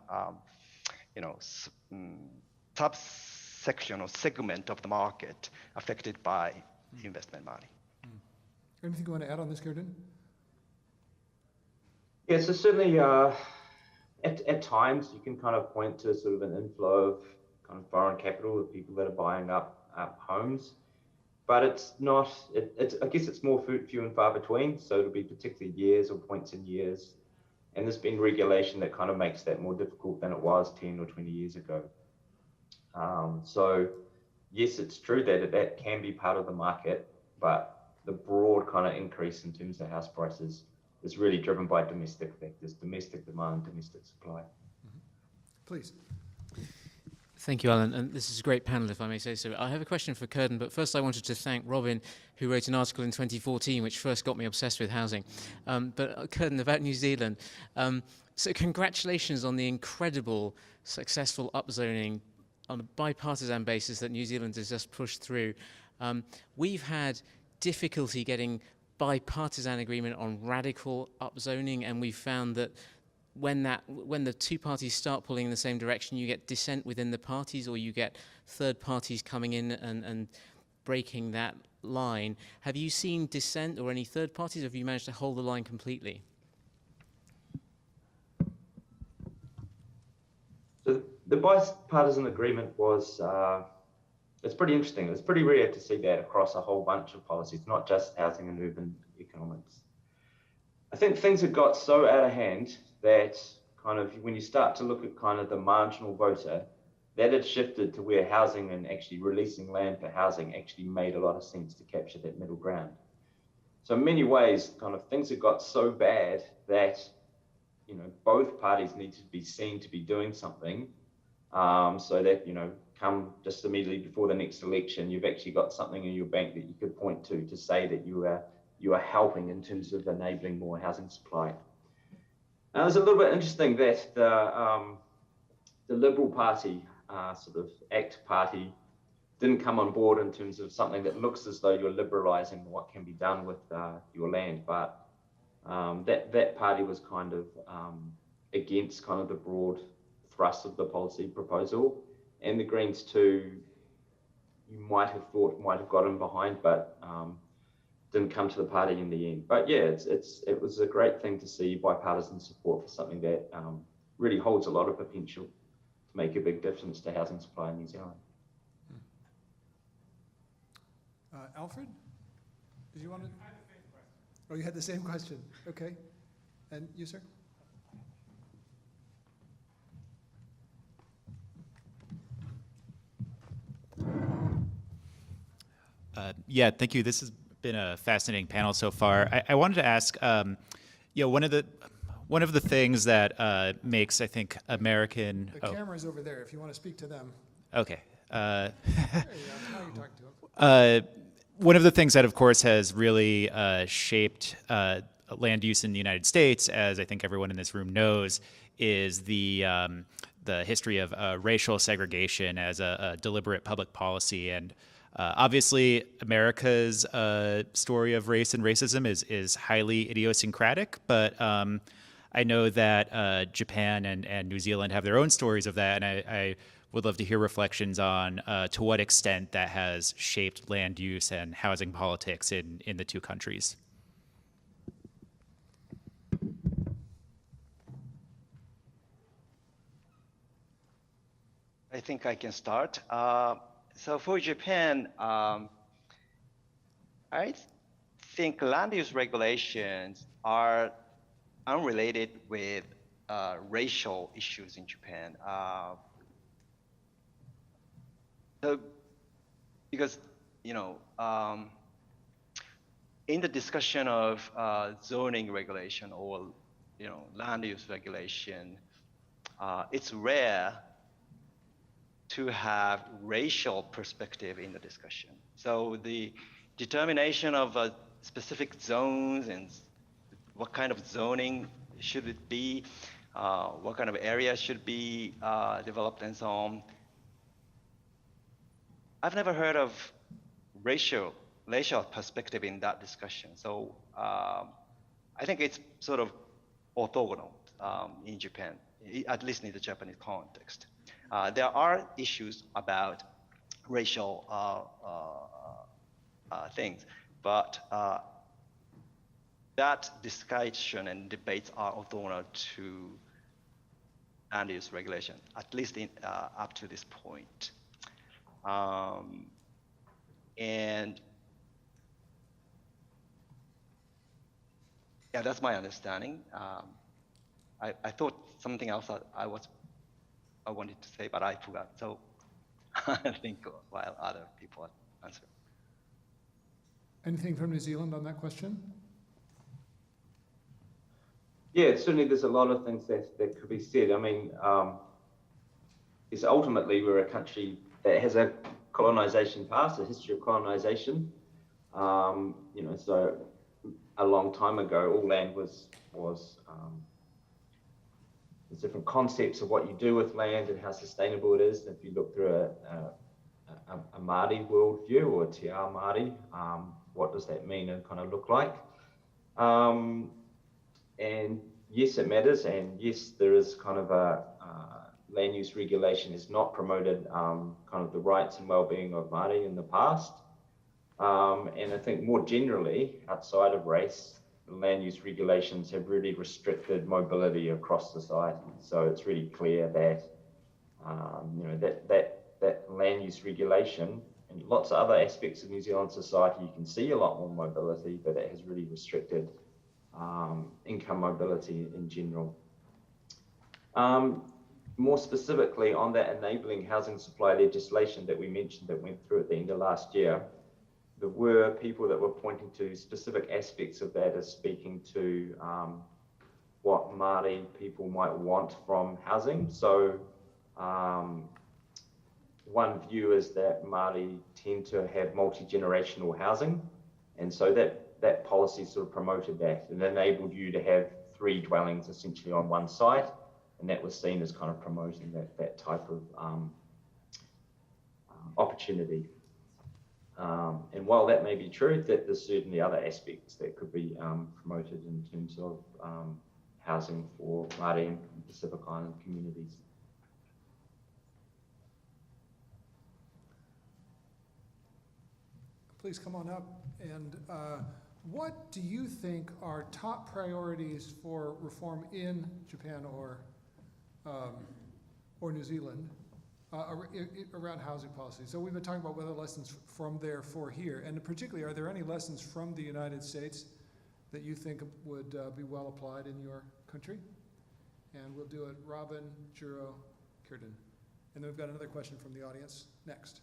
subsection or segment of the market affected by investment money. Anything you want to add on this, Gordon? Yeah, so certainly at times you can kind of point to sort of an inflow of kind of foreign capital of people that are buying up homes, but it's not, I guess it's more few and far between. So it'll be particularly years or points in years. And there's been regulation that kind of makes that more difficult than it was 10 or 20 years ago. So yes, it's true that that can be part of the market, but the broad kind of increase in terms of house prices is really driven by domestic factors, domestic demand, domestic supply. Please. Thank you, Alan, and this is a great panel, if I may say so. I have a question for Curtin, but first I wanted to thank Robin, who wrote an article in 2014 which first got me obsessed with housing. But Curtin, about New Zealand. So congratulations on the incredible, successful upzoning on a bipartisan basis that New Zealand has just pushed through. We've had difficulty getting bipartisan agreement on radical upzoning, and we've found that when the two parties start pulling in the same direction, you get dissent within the parties, or you get third parties coming in and breaking that line. Have you seen dissent or any third parties, or have you managed to hold the line completely? So the bipartisan agreement was, it's pretty interesting. It's pretty rare to see that across a whole bunch of policies, not just housing and urban economics. I think things have got so out of hand that kind of when you start to look at kind of the marginal voter, that had shifted to where housing and actually releasing land for housing actually made a lot of sense to capture that middle ground. So in many ways, kind of things have got so bad that, you know, both parties need to be seen to be doing something, so that, you know, come just immediately before the next election, you've actually got something in your bank that you could point to say that you are helping in terms of enabling more housing supply. Now, it's a little bit interesting that the Liberal Party, sort of ACT Party, didn't come on board in terms of something that looks as though you're liberalising what can be done with your land, but that party was kind of against kind of the broad thrust of the policy proposal, and the Greens too, you might have thought might have gotten behind, but didn't come to the party in the end. But yeah, it was a great thing to see bipartisan support for something that really holds a lot of potential to make a big difference to housing supply in New Zealand. Alfred, did you want to? I had the same question. Oh, you had the same question. Okay, and you, sir? Yeah, thank you. This has been a fascinating panel so far. I wanted to ask, you know, one of the things that makes, I think, American. The camera's over there. If you want to speak to them. Okay. There you go. Now you're talking to them. One of the things that, of course, has really shaped land use in the United States, as I think everyone in this room knows, is the history of racial segregation as a deliberate public policy. And obviously, America's story of race and racism is highly idiosyncratic, but I know that Japan and New Zealand have their own stories of that, and I would love to hear reflections on to what extent that has shaped land use and housing politics in the two countries. I think I can start. So for Japan, I think land use regulations are unrelated with racial issues in Japan. So, because, you know, in the discussion of zoning regulation or, you know, land use regulation, it's rare to have racial perspective in the discussion. So the determination of specific zones and what kind of zoning should it be, what kind of area should be developed and so on. I've never heard of racial perspective in that discussion. So I think it's sort of orthogonal in Japan, at least in the Japanese context. There are issues about racial things, but that discussion and debates are orthogonal to land use regulation, at least up to this point. And yeah, that's my understanding. I thought something else I wanted to say, but I forgot. So I think while other people answer. Anything from New Zealand on that question? Yeah, certainly there's a lot of things that could be said. I mean, is ultimately we're a country that has a colonization past, a history of colonization. You know, so a long time ago, all land was there's different concepts of what you do with land and how sustainable it is. If you look through a Māori worldview or a Te Ao Māori, what does that mean and kind of look like? And yes, it matters, and yes, there is kind of a land use regulation has not promoted kind of the rights and well-being of Māori in the past. And I think more generally, outside of race, land use regulations have really restricted mobility across society. So it's really clear that you know, that land use regulation and lots of other aspects of New Zealand society, you can see a lot more mobility, but it has really restricted income mobility in general. More specifically on that enabling housing supply legislation that we mentioned that went through at the end of last year, there were people that were pointing to specific aspects of that as speaking to what Māori people might want from housing. So one view is that Māori tend to have multi-generational housing. And so that policy sort of promoted that and enabled you to have 3 dwellings essentially on one site. And that was seen as kind of promoting that type of opportunity. And while that may be true, that there's certainly other aspects that could be promoted in terms of housing for Māori and Pacific Island communities. Please come on up. And what do you think are top priorities for reform in Japan or New Zealand around housing policy? So we've been talking about what are the lessons from there for here, and particularly, are there any lessons from the United States that you think would be well applied in your country? And we'll do it, Robin, Jiro, Kirden. And then we've got another question from the audience next.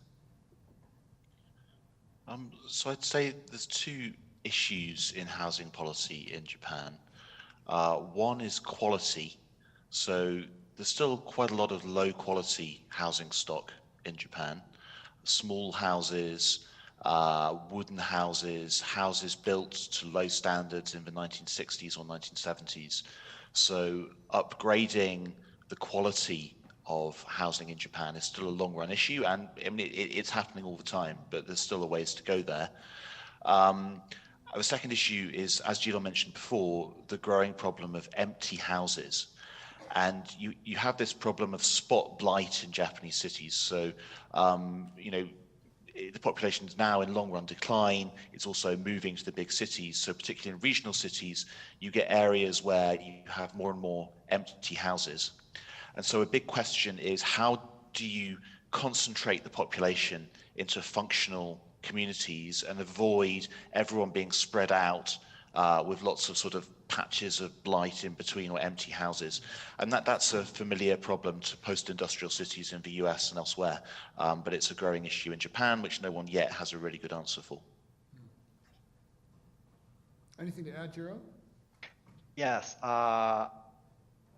So I'd say there's 2 issues in housing policy in Japan. One is quality. So there's still quite a lot of low quality housing stock in Japan. Small houses, wooden houses, houses built to low standards in the 1960s or 1970s. So upgrading the quality of housing in Japan is still a long run issue, and I mean, it's happening all the time, but there's still a ways to go there. The second issue is, as Gilon mentioned before, the growing problem of empty houses. And you have this problem of spot blight in Japanese cities. So, you know, the population is now in long run decline. It's also moving to the big cities. So particularly in regional cities, you get areas where you have more and more empty houses. And so a big question is, how do you concentrate the population into functional communities and avoid everyone being spread out with lots of sort of patches of blight in between or empty houses? And that's a familiar problem to post-industrial cities in the US and elsewhere, but it's a growing issue in Japan, which no one yet has a really good answer for. Anything to add, Jiro? Yes.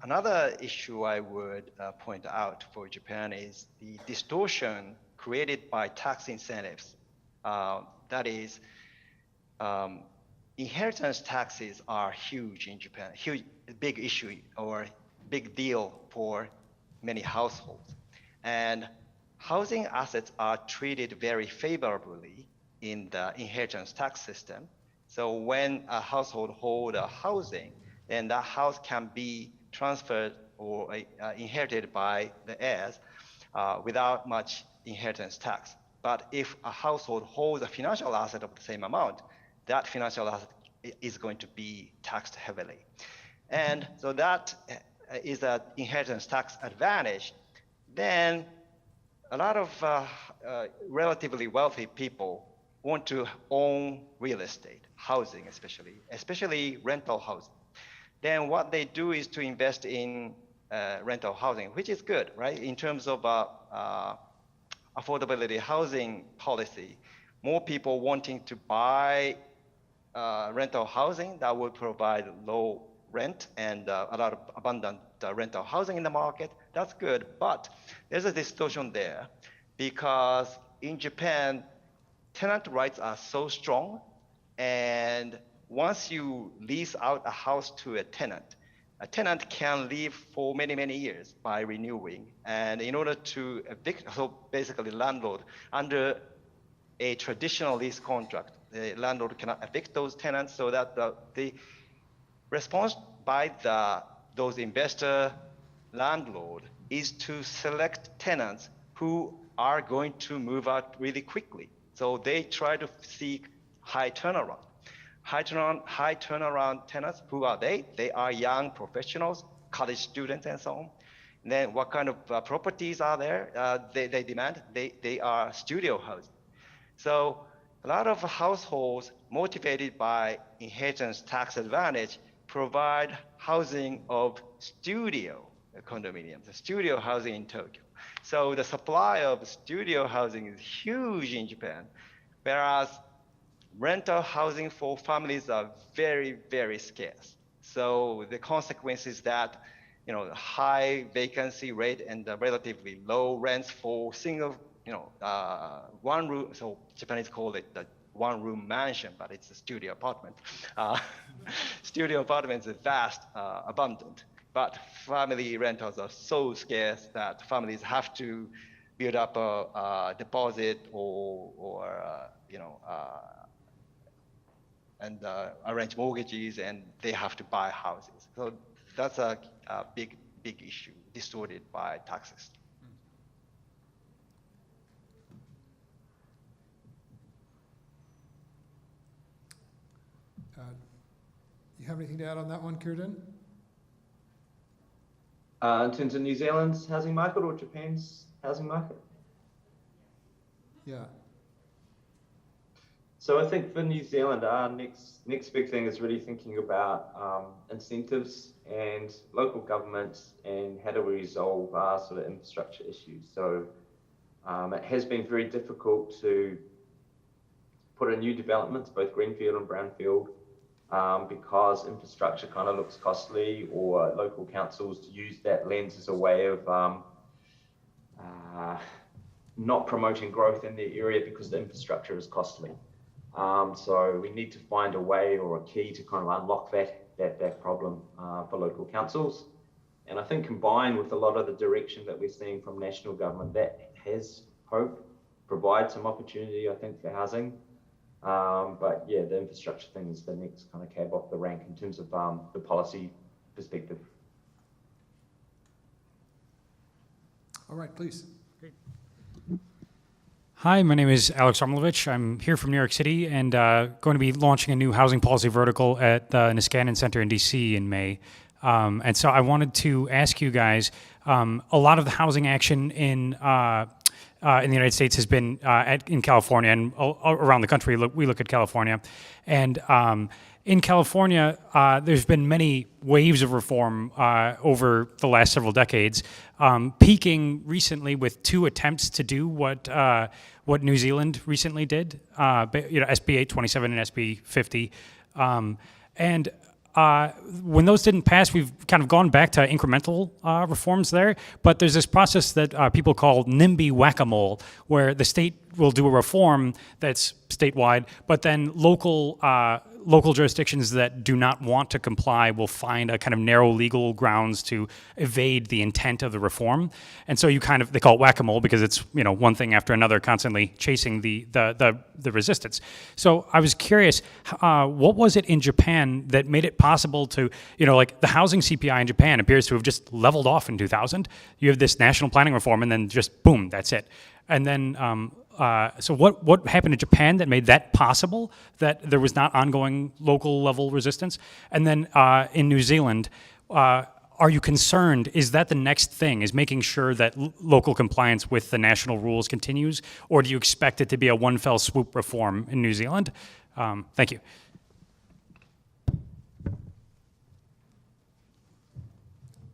Another issue I would point out for Japan is the distortion created by tax incentives. That is, inheritance taxes are huge in Japan, big issue or big deal for many households. And housing assets are treated very favorably in the inheritance tax system. So when a household holds a housing, then that house can be transferred or inherited by the heirs without much inheritance tax. But if a household holds a financial asset of the same amount, that financial asset is going to be taxed heavily. And so that is an inheritance tax advantage. Then a lot of relatively wealthy people want to own real estate, housing especially rental housing. Then what they do is to invest in rental housing, which is good, right? In terms of affordability housing policy, more people wanting to buy rental housing that would provide low rent and a lot of abundant rental housing in the market. That's good, but there's a distortion there because in Japan, tenant rights are so strong, and once you lease out a house to a tenant can live for many, many years by renewing. And in order to evict, so basically landlord, under a traditional lease contract, the landlord cannot evict those tenants, so that the response by those investor landlord is to select tenants who are going to move out really quickly. So they try to seek high turnaround. High turnaround tenants, who are they? They are young professionals, college students, and so on. And then what kind of properties are there? They demand? They are studio housing. So a lot of households motivated by inheritance tax advantage provide housing of studio condominiums, studio housing in Tokyo. So the supply of studio housing is huge in Japan, whereas rental housing for families are very, very scarce. So the consequence is that, you know, high vacancy rate and the relatively low rents for single, one room. So Japanese call it the one-room mansion, but it's a studio apartment. Studio apartments are vast, abundant, but family rentals are so scarce that families have to build up a deposit and arrange mortgages, and they have to buy houses. So that's a big issue, distorted by taxes. You have anything to add on that one, Kierden? In terms of New Zealand's housing market or Japan's housing market? Yeah. So I think for New Zealand, our next big thing is really thinking about incentives and local governments and how do we resolve our sort of infrastructure issues. So it has been very difficult to put in new developments, both greenfield and brownfield, because infrastructure kind of looks costly, or local councils to use that lens as a way of not promoting growth in their area because the infrastructure is costly. So we need to find a way or a key to kind of unlock that problem for local councils. And I think combined with a lot of the direction that we're seeing from national government, that has hope, provide some opportunity, I think, for housing. But yeah, the infrastructure thing is the next kind of cab off the rank in terms of the policy perspective. All right, please. Hi, my name is Alex Armilovich. I'm here from New York City and going to be launching a new housing policy vertical at the Niskanen Center in DC in May. And so I wanted to ask you guys, a lot of the housing action in the United States has been in California and around the country. We look at California. And in California, there's been many waves of reform over the last several decades, peaking recently with two attempts to do what New Zealand recently did, SB 827 and SB 50. When those didn't pass, we've kind of gone back to incremental reforms there. But there's this process that people call NIMBY whack-a-mole, where the state will do a reform that's statewide, but then local jurisdictions that do not want to comply will find a kind of narrow legal grounds to evade the intent of the reform. And so they call it whack-a-mole because it's one thing after another, constantly chasing the resistance. So I was curious, what was it in Japan that made it possible to, like the housing CPI in Japan appears to have just leveled off in 2000. You have this national planning reform and then just boom, that's it. And then so what happened in Japan that made that possible, that there was not ongoing local level resistance? And then in New Zealand, are you concerned, is that the next thing, is making sure that local compliance with the national rules continues? Or do you expect it to be a one fell swoop reform in New Zealand? Thank you.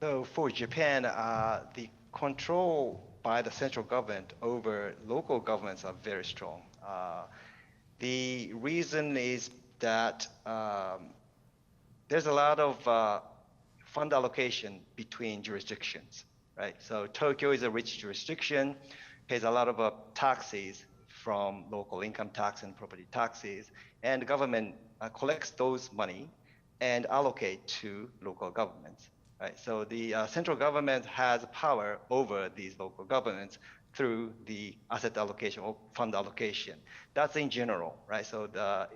So for Japan, the control by the central government over local governments are very strong. The reason is that there's a lot of fund allocation between jurisdictions, right? So Tokyo is a rich jurisdiction, pays a lot of taxes from local income tax and property taxes, and the government collects those money and allocate to local governments, right? So the central government has power over these local governments through the asset allocation or fund allocation. That's in general, right? So the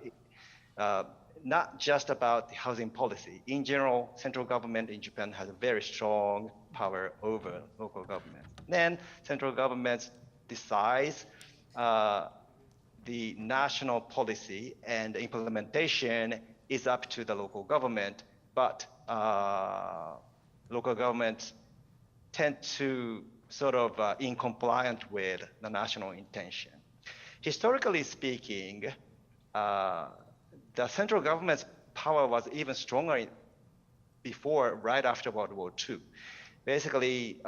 not just about the housing policy. In general, central government in Japan has a very strong power over local government. Then central government decides the national policy, and the implementation is up to the local government, but local governments tend to sort of in compliant with the national intention. Historically speaking, the central government's power was even stronger before, right after World War II. Basically,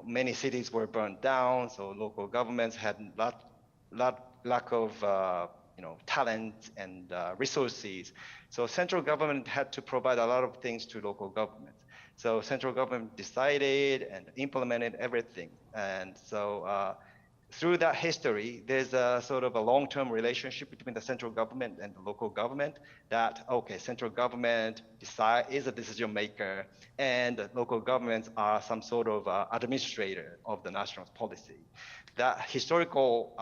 many cities were burned down, so local governments had lack of talent and resources. So central government had to provide a lot of things to local government. So central government decided and implemented everything. And so through that history, there's a sort of a long-term relationship between the central government and the local government that, okay, central government is a decision maker and local governments are some sort of administrator of the national policy. That historical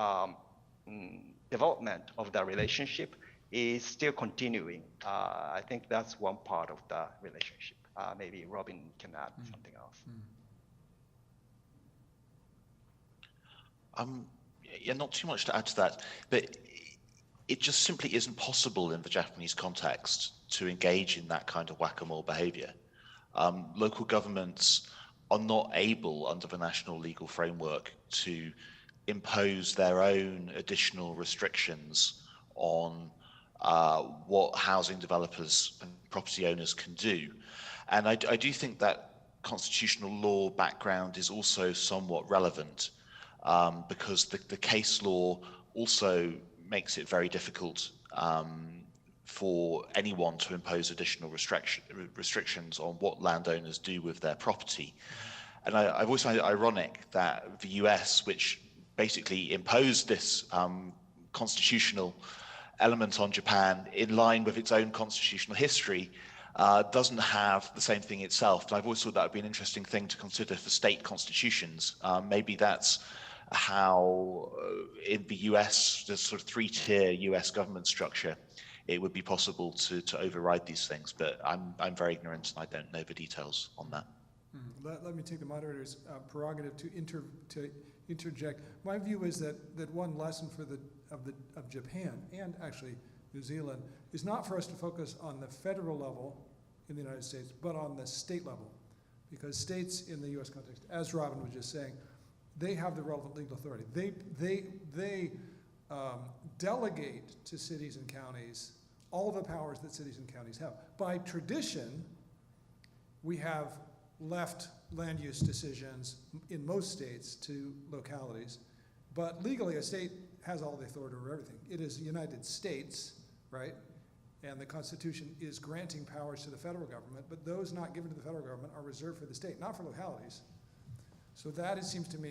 development of that relationship is still continuing. I think that's one part of the relationship. Maybe Robin can add something else. Yeah, not too much to add to that, but it just simply isn't possible in the Japanese context to engage in that kind of whack-a-mole behavior. Local governments are not able, under the national legal framework, to impose their own additional restrictions on what housing developers and property owners can do. And I do think that constitutional law background is also somewhat relevant. Because the case law also makes it very difficult for anyone to impose additional restrictions on what landowners do with their property. And I've always found it ironic that the US, which basically imposed this constitutional element on Japan in line with its own constitutional history, doesn't have the same thing itself. And I've always thought that would be an interesting thing to consider for state constitutions. Maybe that's how in the US, the sort of three-tier US government structure, it would be possible to override these things. But I'm very ignorant and I don't know the details on that. Let me take the moderator's prerogative to interject. My view is that one lesson of Japan and actually New Zealand is not for us to focus on the federal level in the United States, but on the state level, because states in the U.S. context, as Robin was just saying, they have the relevant legal authority. They delegate to cities and counties all the powers that cities and counties have. By tradition, we have left land use decisions in most states to localities, but legally a state has all the authority over everything. It is the United States, right? And the Constitution is granting powers to the federal government, but those not given to the federal government are reserved for the state, not for localities. So that, it seems to me,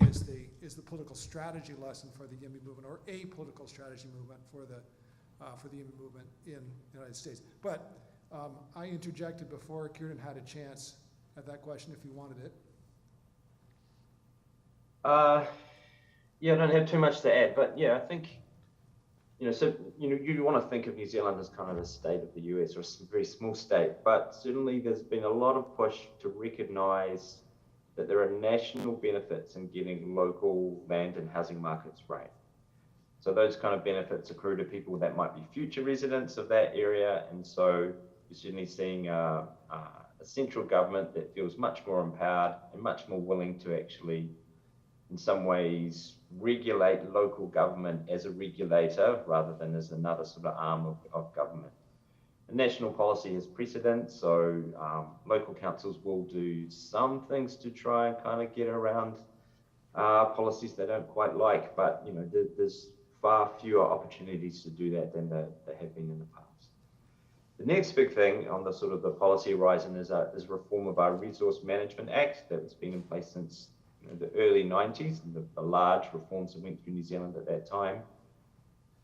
is the political strategy lesson for the YIMBY movement, or a political strategy movement for the YIMBY movement in the United States. But I interjected before Kieran had a chance at that question if you wanted it. Yeah, I don't have too much to add, but yeah, I think, so, you want to think of New Zealand as kind of a state of the US, or a very small state, but certainly there's been a lot of push to recognize that there are national benefits in getting local land and housing markets right. So those kind of benefits accrue to people that might be future residents of that area, and so you're certainly seeing a central government that feels much more empowered and much more willing to actually, in some ways, regulate local government as a regulator rather than as another sort of arm of government. The national policy has precedent, so local councils will do some things to try and kind of get around policies they don't quite like, but there's far fewer opportunities to do that than there have been in the past. The next big thing on the sort of the policy horizon is reform of our Resource Management Act that's been in place since the early 90s, and the large reforms that went through New Zealand at that time.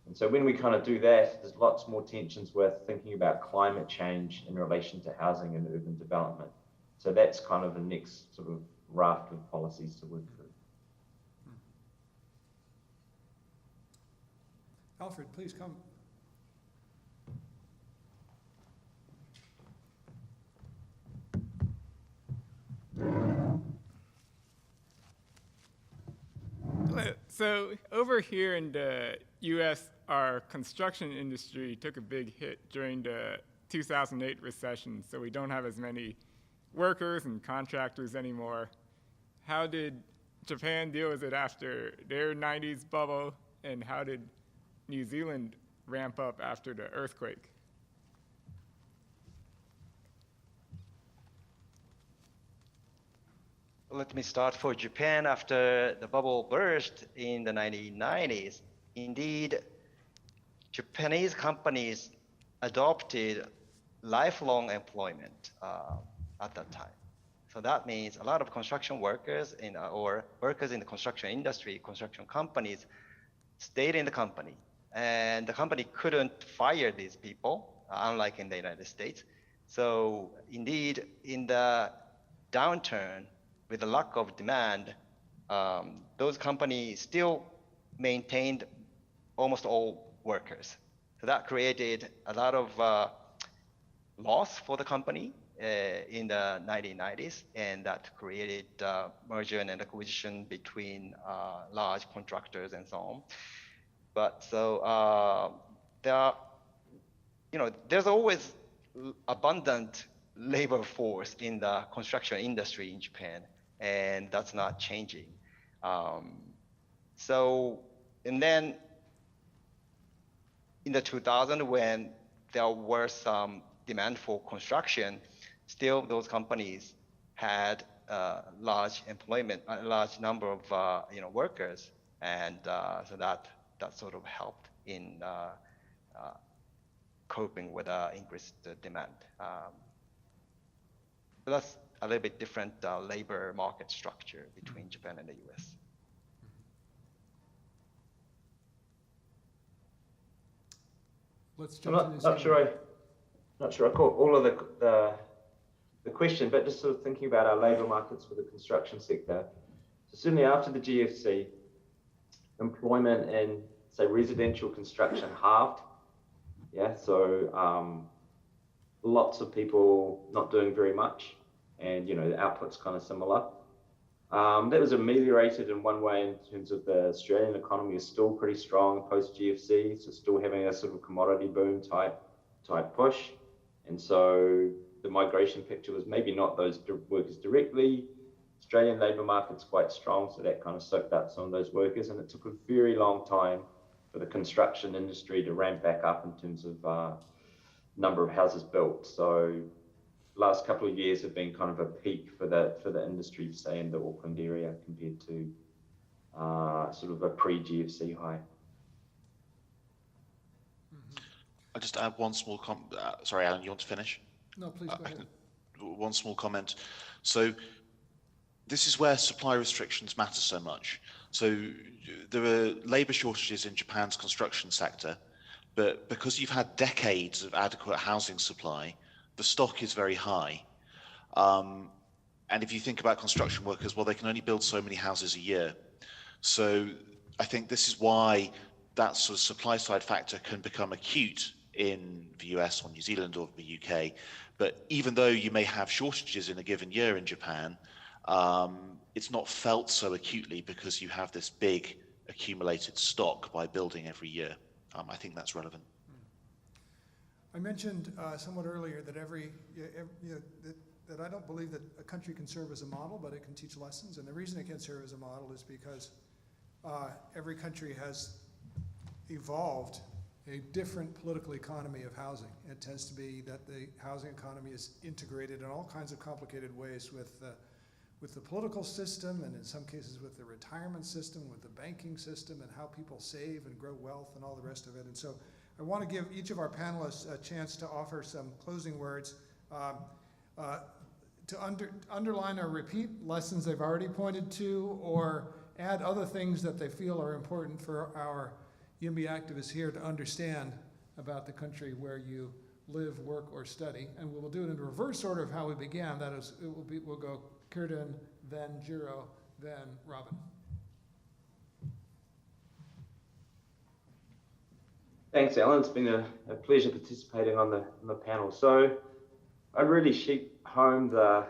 And so when we kind of do that, there's lots more tensions with thinking about climate change in relation to housing and urban development. So that's kind of the next sort of raft of policies to work through. Alfred, please come. So over here in the U.S., our construction industry took a big hit during the 2008 recession, so we don't have as many workers and contractors anymore. How did Japan deal with it after their 90s bubble, and how did New Zealand ramp up after the earthquake? Let me start for Japan. After the bubble burst in the 1990s, indeed, Japanese companies adopted lifelong employment at that time. So that means a lot of construction workers or workers in the construction industry, construction companies, stayed in the company. And the company couldn't fire these people, unlike in the United States. So indeed, in the downturn, with the lack of demand, those companies still maintained almost all workers. So that created a lot of loss for the company in the 1990s, and that created merger and acquisition between large contractors and so on. But so there's always abundant labor force in the construction industry in Japan, and that's not changing. And then in the 2000s, when there were some demand for construction, still those companies had large employment, a large number of workers, and so that sort of helped in coping with increased demand. So that's a little bit different labor market structure between Japan and the US. Let's I'm jump to not sure I caught all of the question, but just sort of thinking about our labor markets for the construction sector. So certainly after the GFC, employment in, say, residential construction halved. Yeah, so lots of people not doing very much, and the output's kind of similar. That was ameliorated in one way in terms of the Australian economy is still pretty strong post GFC, so still having a sort of commodity boom type push, and so the migration picture was maybe not those workers directly. Australian labour market's quite strong, so that kind of soaked up some of those workers, and it took a very long time for the construction industry to ramp back up in terms of number of houses built. So last couple of years have been kind of a peak for the industry, say in the Auckland area, compared to sort of a pre-GFC high. I'll just add one small sorry, Alan, you want to finish? No, please go ahead. One small comment. So this is where supply restrictions matter so much. So there are labour shortages in Japan's construction sector, but because you've had decades of adequate housing supply, the stock is very high. And if you think about construction workers, well, they can only build so many houses a year. So I think this is why that sort of supply side factor can become acute in the US or New Zealand or the UK. But even though you may have shortages in a given year in Japan, it's not felt so acutely because you have this big accumulated stock by building every year. I think that's relevant. I mentioned somewhat earlier that that I don't believe that a country can serve as a model, but it can teach lessons. And the reason it can serve as a model is because every country has evolved a different political economy of housing. It tends to be that the housing economy is integrated in all kinds of complicated ways with the political system, and in some cases with the retirement system, with the banking system, and how people save and grow wealth and all the rest of it. And so I want to give each of our panelists a chance to offer some closing words, to underline or repeat lessons they've already pointed to, or add other things that they feel are important for our YIMBY activists here to understand about the country where you live, work, or study. And we will do it in reverse order of how we began. That is, we'll go Curtin, then Jiro, then Robin. Thanks, Alan. It's been a pleasure participating on the panel. So I really sheet home the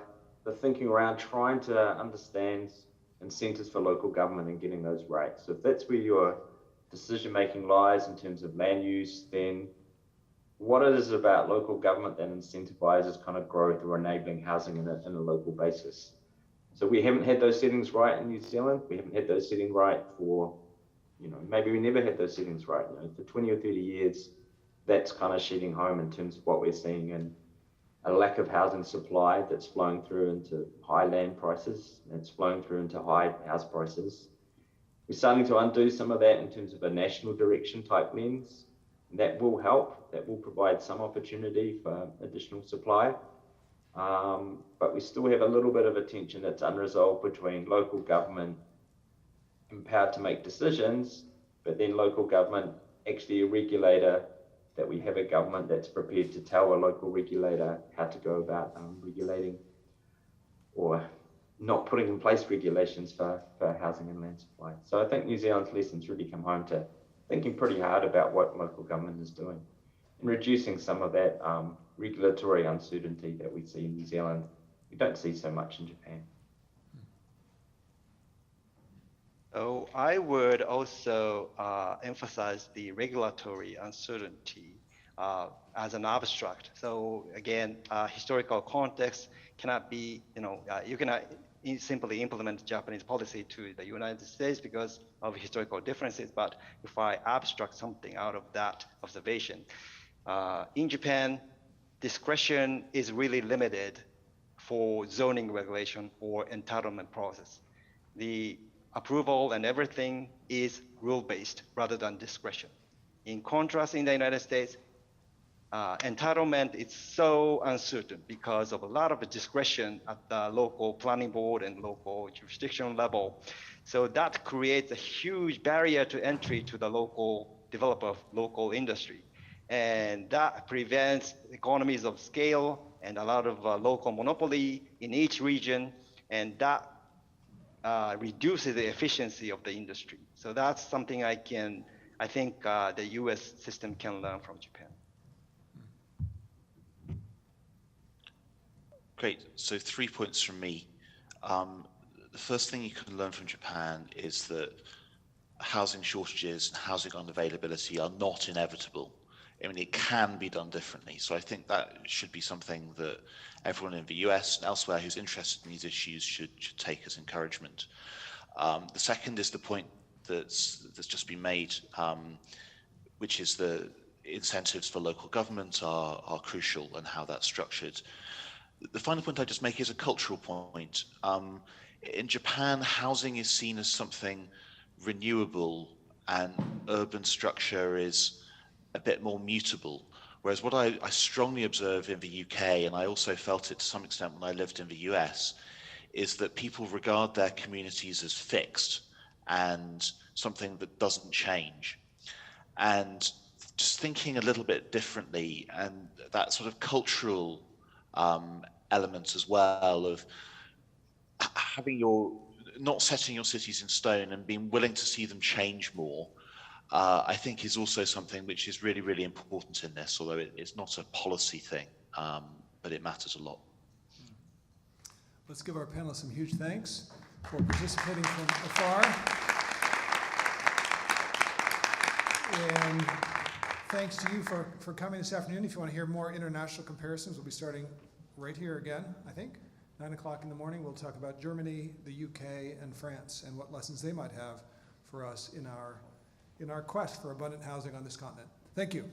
thinking around trying to understand incentives for local government and getting those right. So if that's where your decision-making lies in terms of land use, then what it is about local government that incentivizes kind of growth or enabling housing in a local basis. So we haven't had those settings right in New Zealand. We haven't had those settings right for, maybe we never had those settings right. For 20 or 30 years, that's kind of sheeting home in terms of what we're seeing and a lack of housing supply that's flowing through into high land prices. It's flowing through into high house prices. We're starting to undo some of that in terms of a national direction type lens. That will help. That will provide some opportunity for additional supply. But we still have a little bit of a tension that's unresolved between local government empowered to make decisions, but then local government actually a regulator, that we have a government that's prepared to tell a local regulator how to go about regulating or not putting in place regulations for housing and land supply. So I think New Zealand's lessons really come home to thinking pretty hard about what local government is doing and reducing some of that regulatory uncertainty that we see in New Zealand. We don't see so much in Japan. Oh, I would also emphasize the regulatory uncertainty as an abstract. So again, historical context cannot be, you cannot simply implement Japanese policy to the United States because of historical differences. But if I abstract something out of that observation, in Japan, discretion is really limited for zoning regulation or entitlement process. The approval and everything is rule-based rather than discretion. In contrast, in the United States, entitlement is so uncertain because of a lot of discretion at the local planning board and local jurisdiction level. So that creates a huge barrier to entry to the local developer, local industry. And that prevents economies of scale and a lot of local monopoly in each region, and that reduces the efficiency of the industry. So that's something I think the US system can learn from Japan. Great. So 3 points from me. The first thing you can learn from Japan is that housing shortages and housing unavailability are not inevitable. I mean, it can be done differently. So I think that should be something that everyone in the US and elsewhere who's interested in these issues should take as encouragement. The second is the point that's just been made, which is the incentives for local government are crucial and how that's structured. The final point I just make is a cultural point. In Japan, housing is seen as something renewable and urban structure is a bit more mutable. Whereas what I strongly observe in the UK, and I also felt it to some extent when I lived in the US, is that people regard their communities as fixed and something that doesn't change. And just thinking a little bit differently, and that sort of cultural elements as well of having not setting your cities in stone and being willing to see them change more, I think is also something which is really, really important in this, although it's not a policy thing, but it matters a lot. Let's give our panelists some huge thanks for participating from afar. And thanks to you for coming this afternoon. If you want to hear more international comparisons, we'll be starting right here again, I think. 9 o'clock in the morning, we'll talk about Germany, the UK, and France, and what lessons they might have for us in our quest for abundant housing on this continent. Thank you.